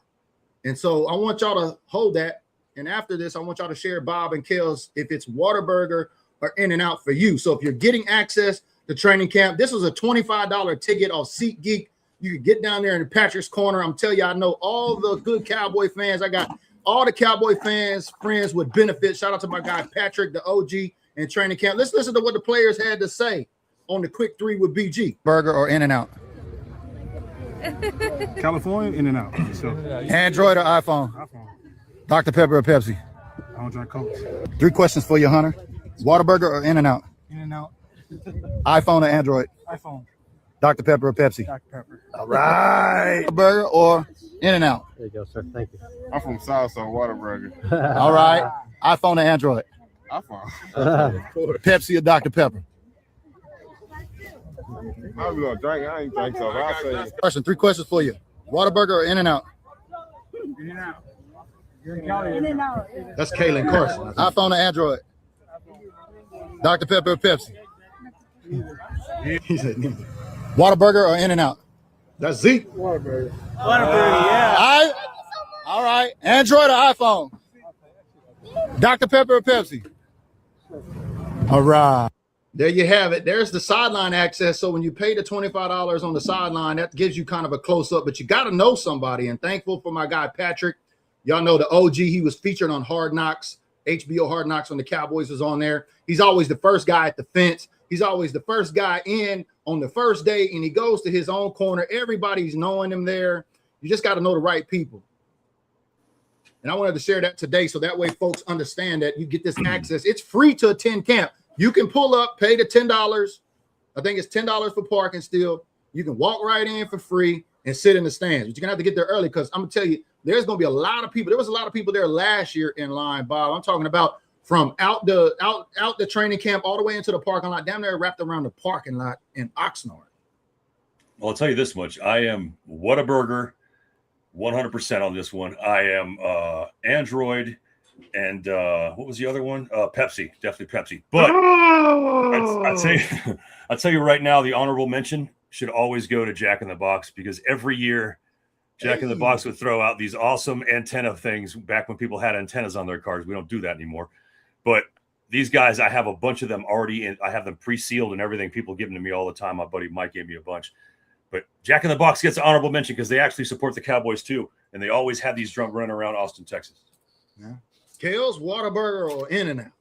And so I want y'all to hold that. And after this, I want y'all to share Bob and Kel's if it's Whataburger or In-N-Out for you. So if you're getting access to training camp, this was a $25 ticket off SeatGeek. You can get down there in Patrick's Corner. I'm telling you, I know all the good Cowboy fans. I got all the Cowboy fans, friends with benefits. Shout out to my guy, Patrick, the OG, in training camp. Let's listen to what the players had to say on the quick three with BG. Burger or In-N-Out? California, In-N-Out. So, Android or iPhone? iPhone. Dr. Pepper or Pepsi? I don't drink Coke. 3 questions for you, Hunter. Whataburger or In-N-Out? In-N-Out. iPhone or Android? iPhone. Dr. Pepper or Pepsi? Dr. Pepper. All right. Burger or In-N-Out? There you go, sir. Thank you. I'm from South, so Whataburger. All right. iPhone or Android? iPhone. Pepsi or Dr. Pepper? I was gonna drink. I ain't drink, so I'll say. Question. 3 questions for you. Whataburger or In-N-Out? In-N-Out. That's Kaylin Carson. iPhone or Android? Dr. Pepper or Pepsi? He said neither. Whataburger or In-N-Out? That's Zeke. Whataburger, yeah. All right. Android or iPhone? Dr. Pepper or Pepsi? All right. There you have it. There's the sideline access. So when you pay the $25 on the sideline, that gives you kind of a close-up, but you got to know somebody. And thankful for my guy, Patrick. Y'all know the OG. He was featured on Hard Knocks, HBO Hard Knocks when the Cowboys was on there. He's always the first guy at the fence. He's always the first guy in on the first day, and he goes to his own corner. Everybody's knowing him there. You just got to know the right people. And I wanted to share that today so that way folks understand that you get this access. It's free to attend camp. You can pull up, pay the $10. I think it's $10 for parking still. You can walk right in for free and sit in the stands. But you're going to have to get there early because I'm going to tell you, there's going to be a lot of people. There was a lot of people there last year in line, Bob. I'm talking about from out the training camp all the way into the parking lot, down there wrapped around the parking lot in Oxnard. Well, I'll tell you this much. I am Whataburger 100% on this one. I am Android. And what was the other one? Pepsi, definitely Pepsi. But I'll tell you right now, the honorable mention should always go to Jack in the Box because every year Jack in the Box would throw out these awesome antenna things back when people had antennas on their cars. We don't do that anymore. But these guys, I have a bunch of them already, and I have them pre-sealed and everything. People give them to me all the time. My buddy Mike gave me a bunch. But Jack in the Box gets an honorable mention because they actually support the Cowboys too, and they always have these drunk running around Austin, Texas. Yeah. Kale's, Whataburger, or In-N-Out?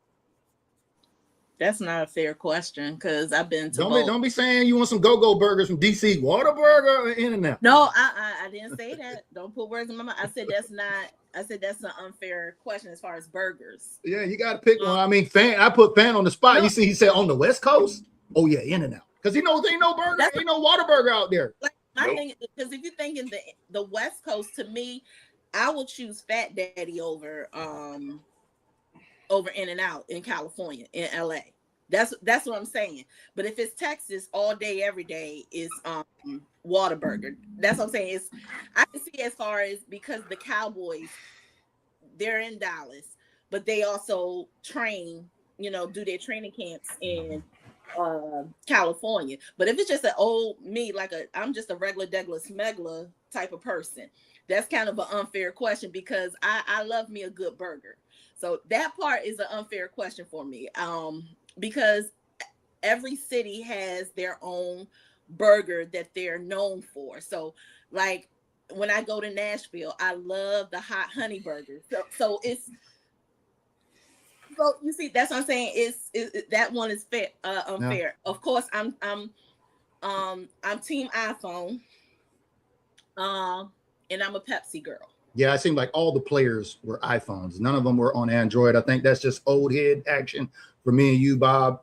That's not a fair question because I've been to both. Don't be saying you want some go-go burgers from DC. Whataburger or In-N-Out? No, I didn't say that. Don't put words in my mouth. I said that's an unfair question as far as burgers. Yeah, you got to pick one. I mean, I put Fan on the spot. No. You see, he said on the West Coast. Oh yeah, In-N-Out. Because he knows ain't no burger, ain't no Whataburger out there. Like my thing, because if you're thinking the West Coast, to me, I would choose Fat Daddy over over In-N-Out in California, in LA. That's what I'm saying. But if it's Texas, all day, every day is Whataburger. That's what I'm saying. I can see as far as, because the Cowboys, they're in Dallas, but they also train, do their training camps in California. But if it's just an old me, I'm just a regular Douglas Megla type of person, that's kind of an unfair question, because I love me a good burger. So that part is an unfair question for me, because every city has their own burger that they're known for. So like when I go to Nashville, I love the hot honey burger. So you see, that's what I'm saying. It's that one is fair, unfair. Yeah. Of course, I'm team iPhone, and I'm a Pepsi girl. Yeah, it seemed like all the players were iPhones. None of them were on Android. I think that's just old head action for me and you, Bob.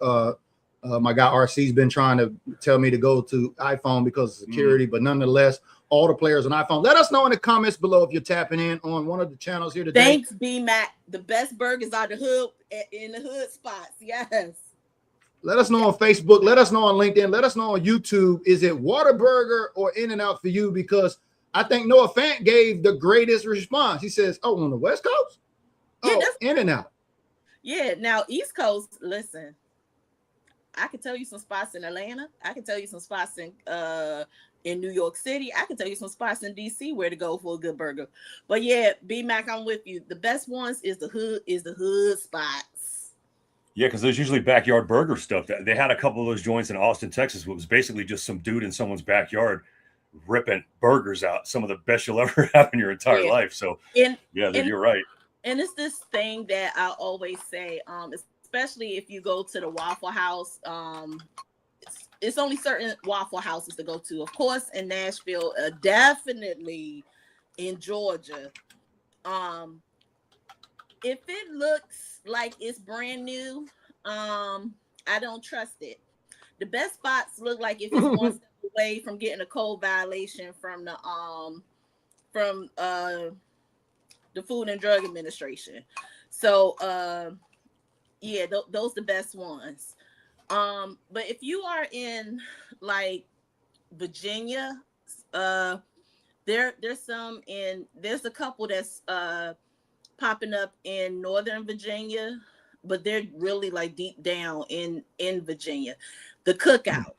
My guy RC's been trying to tell me to go to iPhone because of security, but nonetheless, all the players on iPhone. Let us know in the comments below if you're tapping in on one of the channels here today. Thanks, B-Mac. The best burgers are the hood, in the hood spots. Yes. Let us know on Facebook. Let us know on LinkedIn. Let us know on YouTube. Is it Whataburger or In-N-Out for you? Because I think Noah Fant gave the greatest response. He says, "Oh, on the West Coast? Yeah, oh, In-N-Out." Yeah. Now, East Coast, listen, I can tell you some spots in Atlanta. I can tell you some spots in New York City. I can tell you some spots in DC where to go for a good burger. But yeah, B-Mac, I'm with you. The best ones is the hood spots. Yeah, because there's usually backyard burger stuff. They had a couple of those joints in Austin, Texas. It was basically just some dude in someone's backyard ripping burgers out. Some of the best you'll ever have in your entire life. So you're right. And it's this thing that I always say, especially if you go to the Waffle House, it's only certain Waffle Houses to go to. Of course, in Nashville, definitely in Georgia. If it looks like it's brand new, I don't trust it. The best spots look like if it's one step away from getting a code violation from the Food and Drug Administration. So those the best ones. But if you are in like Virginia, there's a couple that's popping up in Northern Virginia, but they're really like deep down in Virginia. The Cookout.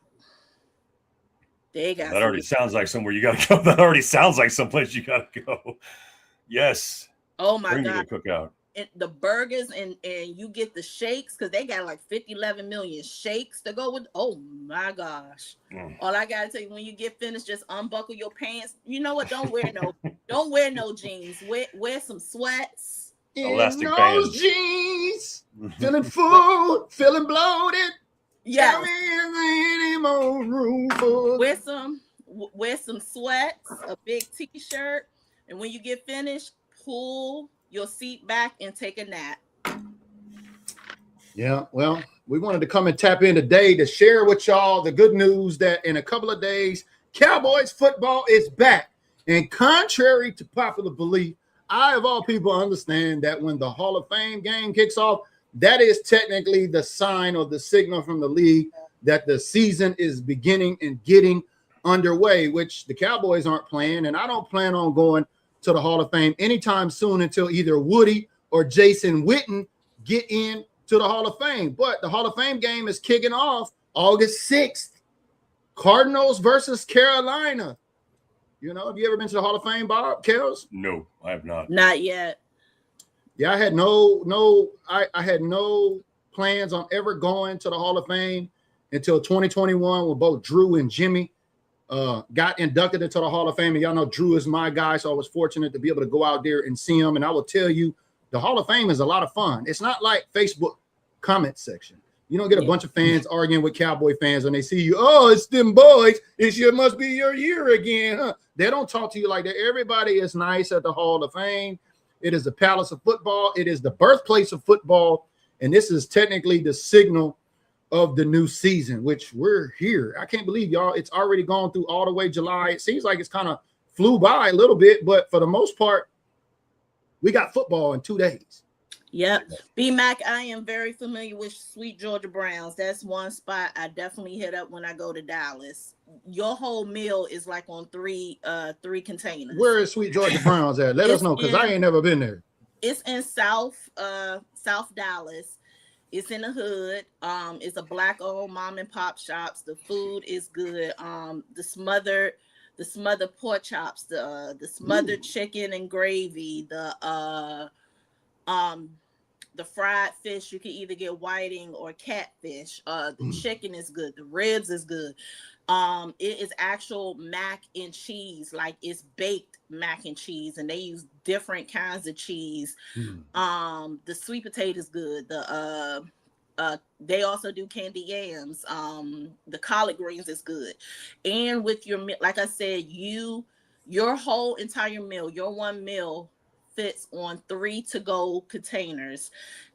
They got that already sounds like somewhere you gotta go. That already sounds like someplace you gotta go. Yes. Oh my God. The Cookout. And the burgers and you get the shakes, because they got like 11 million shakes to go with. Oh my gosh. All I gotta tell you, when you get finished, just unbuckle your pants. You know what? Don't wear no jeans. Wear some sweats. Elastic those bands. Jeans. Feeling full, feeling bloated. Yeah. Tell me is there any more room for wear some sweats, a big t-shirt, and when you get finished, pull your seat back and take a nap. Yeah, well, we wanted to come and tap in today to share with y'all the good news that in a couple of days, Cowboys football is back. And contrary to popular belief, I, of all people, understand that when the Hall of Fame game kicks off, that is technically the sign or the signal from the league that the season is beginning and getting underway, which the Cowboys aren't playing. And I don't plan on going to the Hall of Fame anytime soon until either Woody or Jason Witten get in to the Hall of Fame. But the Hall of Fame game is kicking off August 6th. Cardinals versus Carolina. You know, have you ever been to the Hall of Fame, Bob, Kels? No, I have not. Not yet. Yeah, I had I had no plans on ever going to the Hall of Fame until 2021 when both Drew and Jimmy got inducted into the Hall of Fame. And y'all know Drew is my guy, so I was fortunate to be able to go out there and see him. And I will tell you, the Hall of Fame is a lot of fun. It's not like Facebook comment section. You don't get a bunch of fans arguing with Cowboy fans when they see you. Oh, it's them boys. It must be your year again. Huh? They don't talk to you like that. Everybody is nice at the Hall of Fame. It is the palace of football. It is the birthplace of football. And this is technically the signal of the new season, which we're here. I can't believe, y'all, it's already gone through all the way July. It seems like it's kind of flew by a little bit, but for the most part, we got football in 2 days. Yep. B-Mac, I am very familiar with Sweet Georgia Browns. That's one spot I definitely hit up when I go to Dallas. Your whole meal is like on three containers. Where is Sweet Georgia Browns at? Let us know, because I ain't never been there. It's in South Dallas. It's in the hood. It's a black-owned mom and pop shops. The food is good. The smothered pork chops, the smothered chicken and gravy, the fried fish. You can either get whiting or catfish. The chicken is good. The ribs is good. It is actual mac and cheese, like it's baked mac and cheese, and they use different kinds of cheese. The sweet potato is good. They also do candy yams. The collard greens is good. And with your, like I said, your whole entire meal, your one meal fits on 3 to-go containers,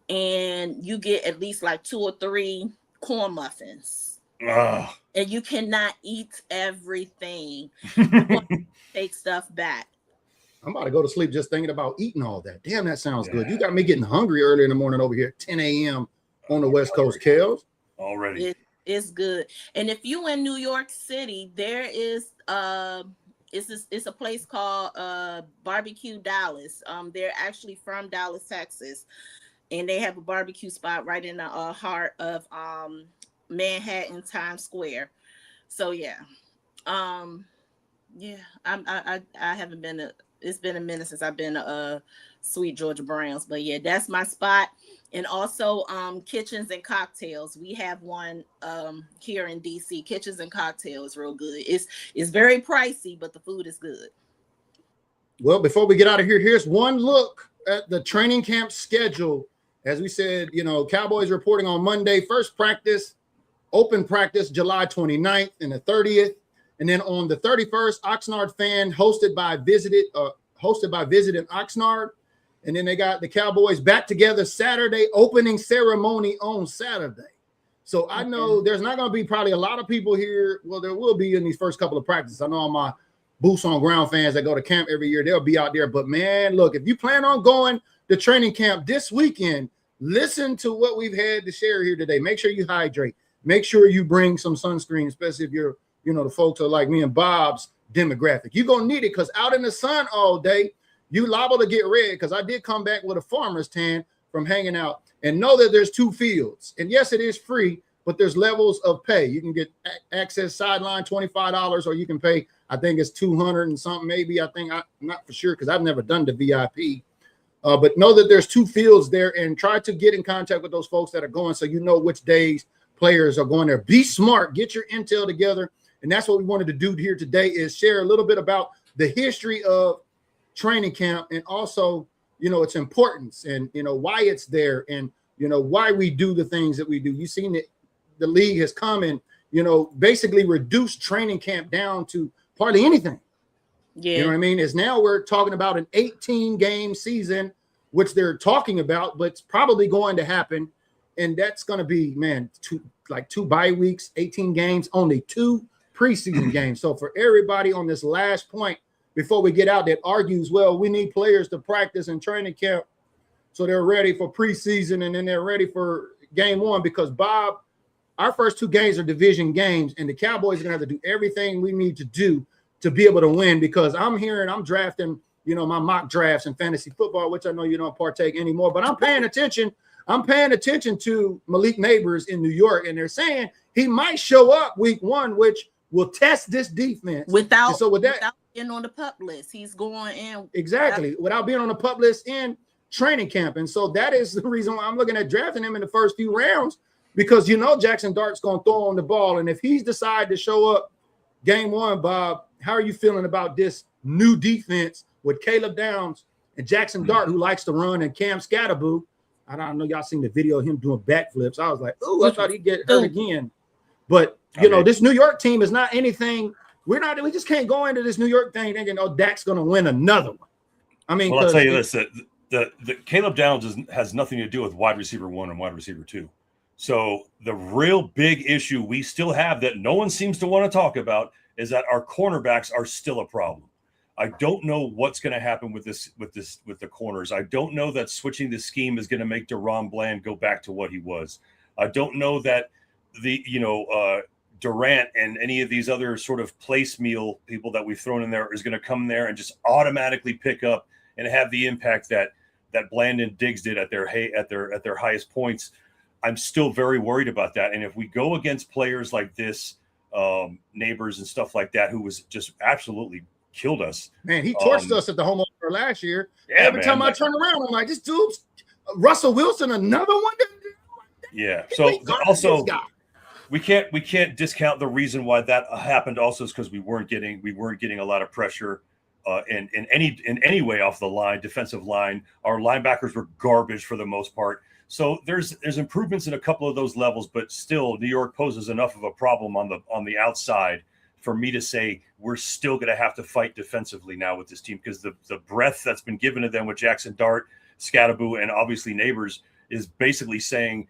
and you get at least like 2 or 3 corn muffins. And you cannot eat everything. Take stuff back. I'm about to go to sleep just thinking about eating all that. Damn, that sounds good. You got me getting hungry early in the morning over here, 10 a.m. on the West Coast, Kels. Already. It's good. And if you in New York City, there is it's a place called Barbecue Dallas. They're actually from Dallas, Texas, and they have a barbecue spot right in the heart of Manhattan, Times Square. So yeah. I haven't been it's been a minute since I've been to Sweet Georgia Browns, but yeah, that's my spot. And also Kitchens and Cocktails. We have one here in DC. Kitchens and Cocktails, real good. It's very pricey, but the food is good. Well, before we get out of here, here's one look at the training camp schedule. As we said, Cowboys reporting on Monday, first practice, open practice, July 29th and the 30th. And then on the 31st, Oxnard Fan hosted by Visit in Oxnard. And then they got the Cowboys back together Saturday, opening ceremony on Saturday. So I know there's not going to be probably a lot of people here. Well, there will be in these first couple of practices. I know all my boots on ground fans that go to camp every year, they'll be out there. But man, look, if you plan on going to training camp this weekend, listen to what we've had to share here today. Make sure you hydrate. Make sure you bring some sunscreen, especially if you're, the folks are like me and Bob's demographic. You're going to need it because out in the sun all day, you liable to get red, because I did come back with a farmer's tan from hanging out. And know that there's 2 fields. And yes, it is free, but there's levels of pay. You can get access sideline $25, or you can pay, I think it's 200 and something, maybe. I'm not for sure because I've never done the VIP. But know that there's 2 fields there, and try to get in contact with those folks that are going so you know which days players are going there. Be smart, get your intel together. And that's what we wanted to do here today, is share a little bit about the history of training camp, and also, its importance, and, why it's there, and, why we do the things that we do. You've seen that the league has come and, basically reduced training camp down to hardly anything. Yeah. You know what I mean? Is now we're talking about an 18-game season, which they're talking about, but it's probably going to happen. And that's going to be, 2 bye weeks, 18 games, only 2 preseason games. So for everybody on this last point, before we get out, that argues, well, we need players to practice in training camp so they're ready for preseason, and then they're ready for game 1, because Bob, our first 2 games are division games, and the Cowboys are going to have to do everything we need to do to be able to win, because I'm drafting, my mock drafts in fantasy football, which I know you don't partake anymore, but I'm paying attention. I'm paying attention to Malik Neighbors in New York, and they're saying he might show up week 1, which will test this defense. Without without being on the pup list, he's going in. Exactly. Without being on the pup list in training camp. And so that is the reason why I'm looking at drafting him in the first few rounds, because Jackson Dart's going to throw on the ball. And if he's decided to show up game 1, Bob, how are you feeling about this new defense with Caleb Downs and Jackson Dart, who likes to run, and Cam Scatterboo? I don't know, y'all seen the video of him doing backflips. I was like, oh, I thought he'd get hurt again. But, this New York team is not anything. We just can't go into this New York thing thinking, Dak's going to win another one. I mean, well, I'll tell you this, the Caleb Downs has nothing to do with wide receiver 1 and wide receiver 2. So the real big issue we still have that no one seems to want to talk about is that our cornerbacks are still a problem. I don't know what's going to happen with the corners. I don't know that switching the scheme is going to make Deron Bland go back to what he was. I don't know that Durant and any of these other sort of place meal people that we've thrown in there is going to come there and just automatically pick up and have the impact that Bland and Diggs did at their highest points. I'm still very worried about that. And if we go against players like this, Neighbors and stuff like that, who was just absolutely killed us. Man, he torched us at the home opener last year. Yeah, Every time I turn around, I'm like, this dude's Russell Wilson, another one. Yeah. So also, we can't discount the reason why that happened. Also, is because we weren't getting a lot of pressure in any way off the line, defensive line. Our linebackers were garbage for the most part. So there's improvements in a couple of those levels, but still, New York poses enough of a problem on the outside for me to say we're still going to have to fight defensively now with this team, because the breadth that's been given to them with Jackson Dart, Scatteraboo, and obviously Neighbors is basically saying,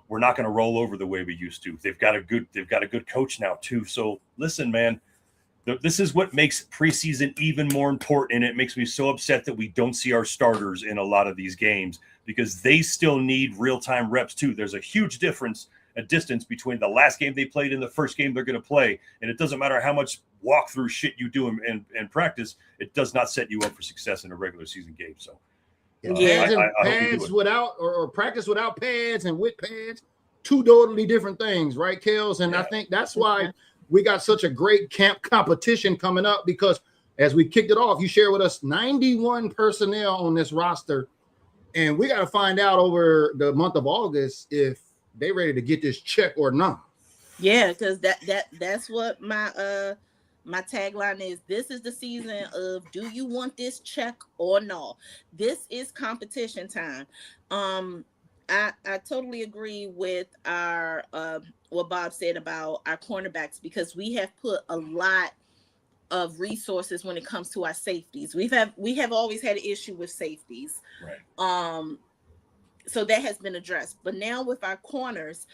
we're not going to roll over the way we used to. They've got a good coach now too. So listen, man, this is what makes preseason even more important, and it makes me so upset that we don't see our starters in a lot of these games, because they still need real-time reps too. There's a huge distance between the last game they played and the first game they're going to play, and it doesn't matter how much walkthrough shit you do in practice, it does not set you up for success in a regular season game. So pads without or practice without pads and with pads, two totally different things, right, Kels? And I think that's why we got such a great camp competition coming up, because as we kicked it off, you shared with us 91 personnel on this roster, and we got to find out over the month of August if they ready to get this check or not. Yeah, because that's what my tagline is. This is the season of, do you want this check or no? This is competition time. I totally agree with our what Bob said about our cornerbacks, because we have put a lot of resources when it comes to our safeties. We have always had an issue with safeties. Right. So that has been addressed. But now with our corners,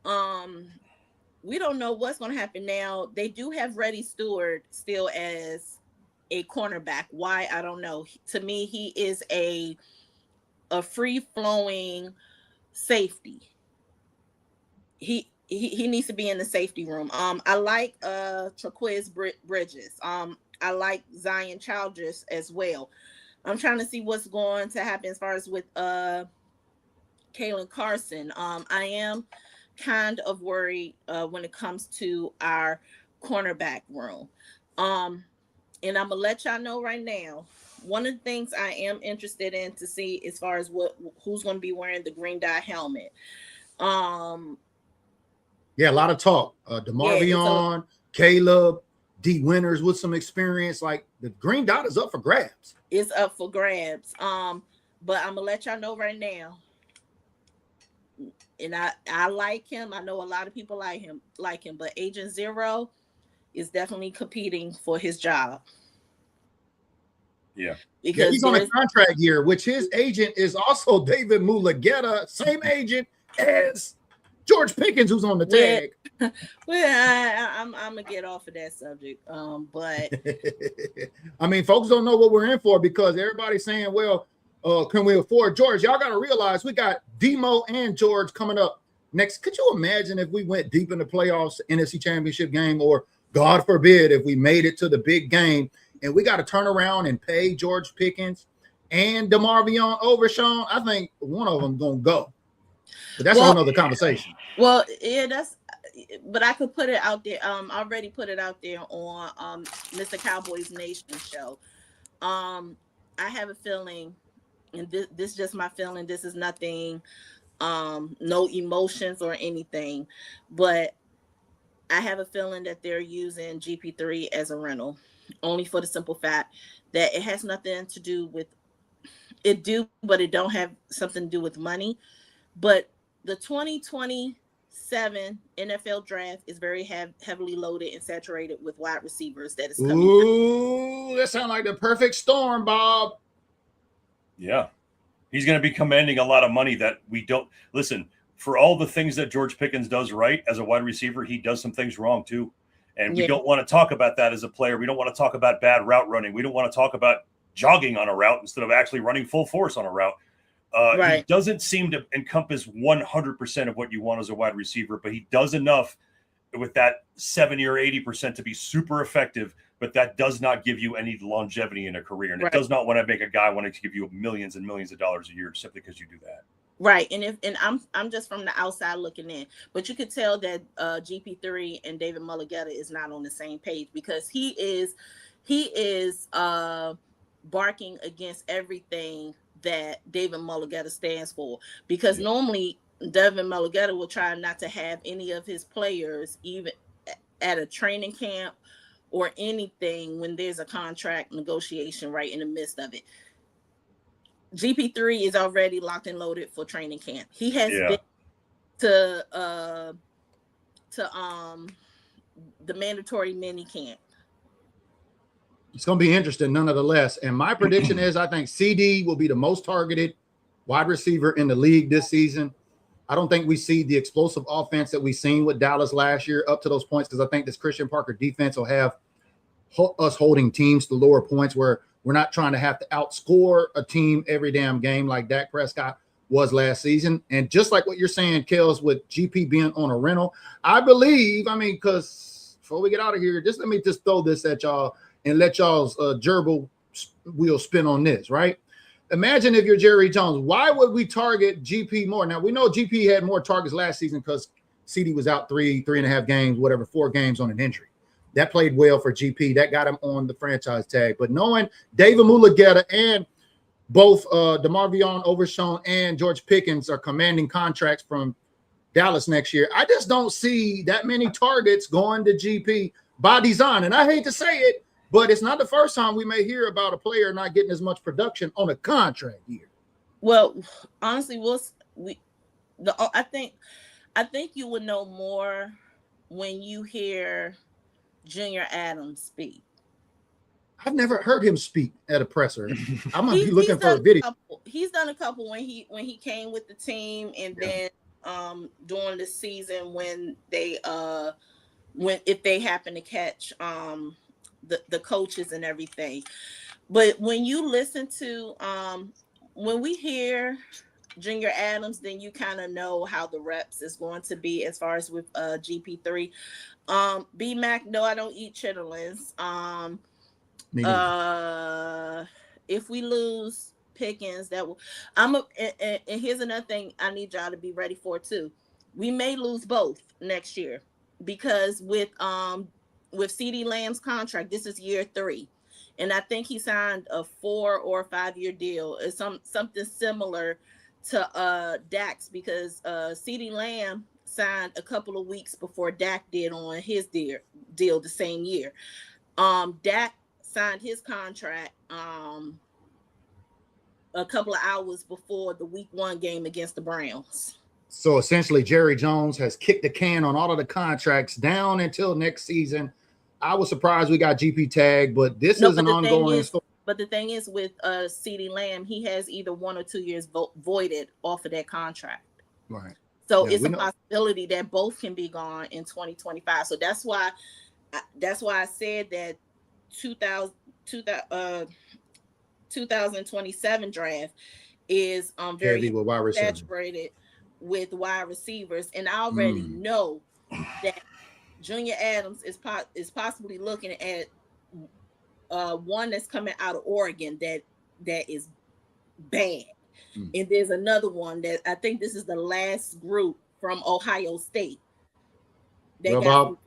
we don't know what's going to happen now. They do have Reddy Stewart still as a cornerback. Why? I don't know. To me, he is a free-flowing safety. He needs to be in the safety room. I like Traquez Bridges. I like Zion Childress as well. I'm trying to see what's going to happen as far as with Kalen Carson. I am kind of worried when it comes to our cornerback room. And I'm gonna let y'all know right now, one of the things I am interested in to see as far as who's going to be wearing the green dye helmet. Yeah, a lot of talk. DeMarvion, Caleb, D Winters with some experience. Like, the green dot is up for grabs. It's up for grabs. But I'm gonna let y'all know right now. And I like him. I know a lot of people like him, but Agent Zero is definitely competing for his job. Yeah. Because he's on a contract year, which his agent is also David Mulugeta, same agent as George Pickens, who's on the tag. Well, I'm gonna get off of that subject. But I mean, folks don't know what we're in for, because everybody's saying, well, can we afford George? Y'all got to realize we got Demo and George coming up next. Could you imagine if we went deep in the playoffs, NFC Championship game, or God forbid if we made it to the big game, and we got to turn around and pay George Pickens and DeMarvion over Sean? I think one of them gonna go. But that's another conversation. Well, yeah, but I could put it out there. I already put it out there on Mr. Cowboys Nation show. I have a feeling, and this is just my feeling, this is nothing, no emotions or anything, but I have a feeling that they're using GP3 as a rental, only for the simple fact that it has nothing to do with it, but it don't have something to do with money. But the 2027 NFL draft is very heavily loaded and saturated with wide receivers that is coming. Ooh, that sounds like the perfect storm, Bob. Yeah. He's going to be commanding a lot of money that we don't – listen, for all the things that George Pickens does right as a wide receiver, he does some things wrong too. And we don't want to talk about that as a player. We don't want to talk about bad route running. We don't want to talk about jogging on a route instead of actually running full force on a route. He doesn't seem to encompass 100% of what you want as a wide receiver, but he does enough with that 70 or 80% to be super effective, but that does not give you any longevity in a career. And it does not want to make a guy wanting to give you millions and millions of dollars a year simply because you do that. Right. And I'm just from the outside looking in, but you could tell that GP3 and David Mulligetta is not on the same page, because he is barking against everything that David Mulligetta stands for, because normally David Mulligetta will try not to have any of his players even at a training camp or anything when there's a contract negotiation right in the midst of it. GP3 is already locked and loaded for training camp. He has been to the mandatory mini camp. It's going to be interesting, nonetheless. And my prediction is I think CD will be the most targeted wide receiver in the league this season. I don't think we see the explosive offense that we've seen with Dallas last year up to those points, because I think this Christian Parker defense will have us holding teams to lower points where we're not trying to have to outscore a team every damn game like Dak Prescott was last season. And just like what you're saying, Kels, with GP being on a rental, I believe, because before we get out of here, just let me just throw this at y'all and let y'all's gerbil wheel spin on this, right? Imagine if you're Jerry Jones, why would we target GP more? Now, we know GP had more targets last season because CD was out 3.5 games, whatever, 4 games on an injury. That played well for GP. That got him on the franchise tag. But knowing David Mulligetta and both DeMarvion Overshown and George Pickens are commanding contracts from Dallas next year, I just don't see that many targets going to GP by design. And I hate to say it, but it's not the first time we may hear about a player not getting as much production on a contract year. Well, honestly, I think you would know more when you hear Junior Adams speak. I've never heard him speak at a presser. I'm gonna be looking for a video. He's done a couple when he came with the team, and then during the season when if they happen to catch the coaches and everything. But when you listen to when we hear Junior Adams, then you kind of know how the reps is going to be as far as with GP3. B-Mac, no, I don't eat chitterlings. If we lose Pickens, that will and here's another thing I need y'all to be ready for too. We may lose both next year, because with CeeDee Lamb's contract, this is year 3. And I think he signed a 4 or 5 year deal. It's something similar to Dak's, because CeeDee Lamb signed a couple of weeks before Dak did on his deal the same year. Dak signed his contract a couple of hours before the week 1 game against the Browns. So essentially, Jerry Jones has kicked the can on all of the contracts down until next season. I was surprised we got GP tag, but this is an ongoing story. But the thing is, with CeeDee Lamb, he has either 1 or 2 years voided off of that contract. Right. So it's a possibility that both can be gone in 2025. So that's why I said that 2027 draft is very saturated with wide receivers, and I already know that Junior Adams is possibly looking at one that's coming out of Oregon that is bad. And there's another one that I think this is the last group from Ohio State. They got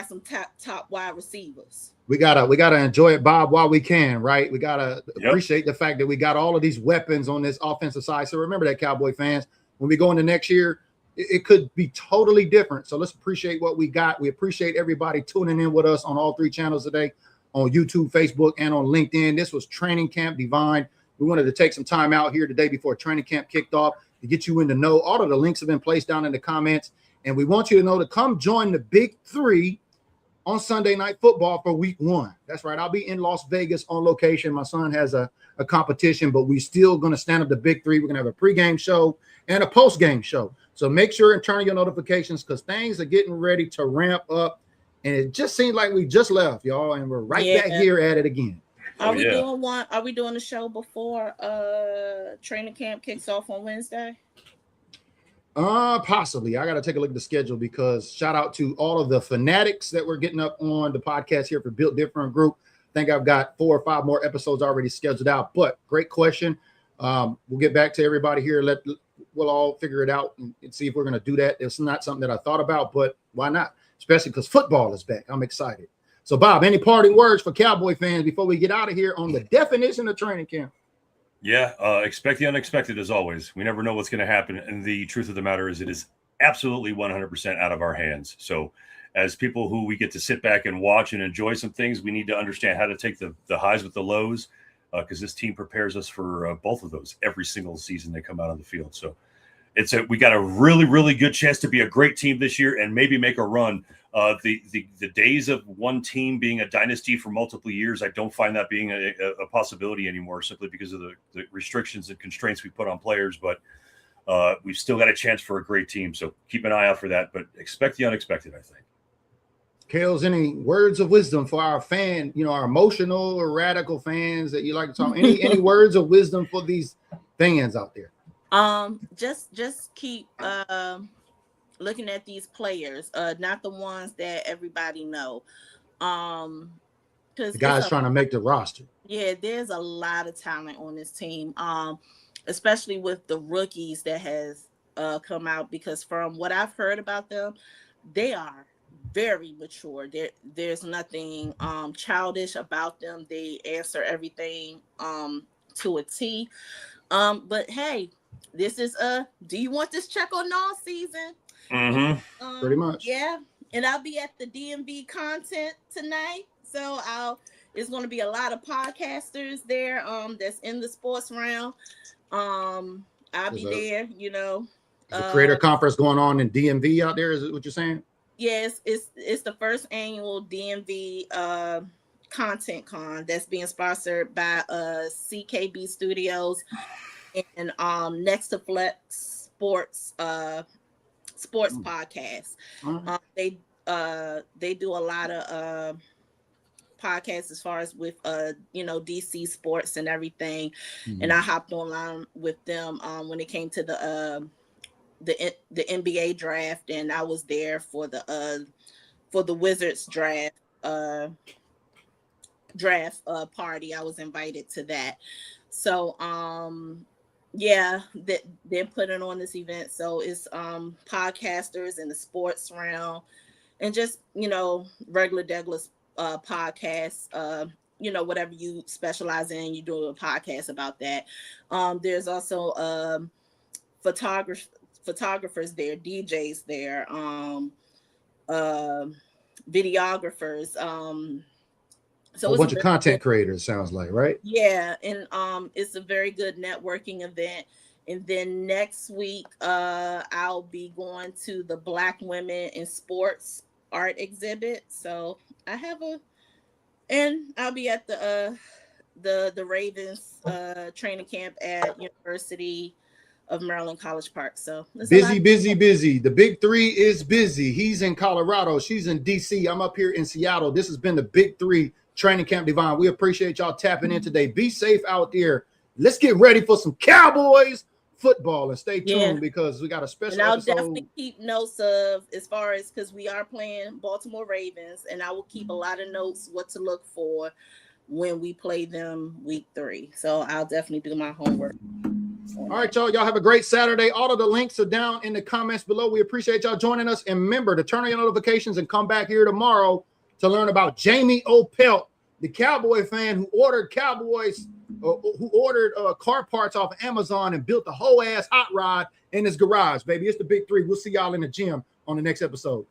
some top wide receivers. We gotta enjoy it, Bob, while we can, right? We gotta appreciate the fact that we got all of these weapons on this offensive side. So remember that, Cowboy fans, when we go into next year, it could be totally different. So let's appreciate what we got. We appreciate everybody tuning in with us on all 3 channels today, on YouTube, Facebook, and on LinkedIn. This was Training Camp Divine. We wanted to take some time out here today before training camp kicked off to get you in to know. All of the links have been placed down in the comments. And we want you to know to come join the Big 3 on Sunday Night Football for week 1. That's right. I'll be in Las Vegas on location. My son has a competition, but we still going to stand up the Big 3. We're going to have a pregame show and a postgame show. So make sure and turn on your notifications, because things are getting ready to ramp up And it just seems like we just left, y'all, and we're right back here at it again. Are we doing one? Are we doing the show before training camp kicks off on Wednesday? Possibly. I got to take a look at the schedule because shout out to all of the fanatics that we're getting up on the podcast here for Built Different Group. I think I've got 4 or 5 more episodes already scheduled out, but great question. We'll get back to everybody here. We'll all figure it out and see if we're going to do that. It's not something that I thought about, but why not? Especially because football is back. I'm excited. So, Bob, any parting words for Cowboy fans before we get out of here on the definition of training camp? Yeah, expect the unexpected as always. We never know what's going to happen. And the truth of the matter is it is absolutely 100% out of our hands. So as people who we get to sit back and watch and enjoy some things, we need to understand how to take the highs with the lows because this team prepares us for both of those every single season they come out on the field. So we got a really, really good chance to be a great team this year and maybe make a run. The days of one team being a dynasty for multiple years, I don't find that being a possibility anymore simply because of the restrictions and constraints we put on players. But we've still got a chance for a great team. So keep an eye out for that, but expect the unexpected, I think. Kales, any words of wisdom for our fan, our emotional or radical fans that you like to talk? Any words of wisdom for these fans out there? Just keep looking at these players, not the ones that everybody know. Because the guys trying to make the roster. Yeah, there's a lot of talent on this team, especially with the rookies that has come out. Because from what I've heard about them, they are very mature. There's nothing childish about them. They answer everything to a T. But hey, this is do you want this check on all season? Mm-hmm. Pretty much. Yeah, and I'll be at the DMV content tonight, so it's going to be a lot of podcasters there that's in the sports realm. I'll be there. The creator conference going on in DMV out there. Is it what you're saying? Yes, it's the first annual DMV content con that's being sponsored by CKB Studios and Next to Flex Sports podcast. They do a lot of podcasts as far as with DC sports and everything. And I hopped online with them when it came to the NBA draft, and I was there for the Wizards draft party. I was invited to that. So yeah, they're putting on this event. So it's podcasters in the sports realm and just regular Douglas podcasts, whatever you specialize in, you do a podcast about that. There's also photographers there, DJs there, videographers, so a bunch of content creators, sounds like, right? Yeah, and it's a very good networking event. And then next week, I'll be going to the Black Women in Sports art exhibit. So I'll be at the Ravens training camp at University of Maryland College Park. So busy. The Big Three is busy. He's in Colorado. She's in DC. I'm up here in Seattle. This has been the Big Three Training Camp Divine. We appreciate y'all tapping in today. Be safe out there. Let's get ready for some Cowboys football and stay tuned because we got a special and I'll episode. definitely keep notes of as far as because we are playing Baltimore Ravens, and I will keep a lot of notes what to look for when we play them week 3. So I'll definitely do my homework. All right, y'all. Y'all have a great Saturday. All of the links are down in the comments below. We appreciate y'all joining us. And remember to turn on your notifications and come back here tomorrow to learn about Jamie Opelt, the Cowboy fan who ordered car parts off of Amazon and built a whole ass hot rod in his garage, baby. It's the Big Three. We'll see y'all in the gym on the next episode.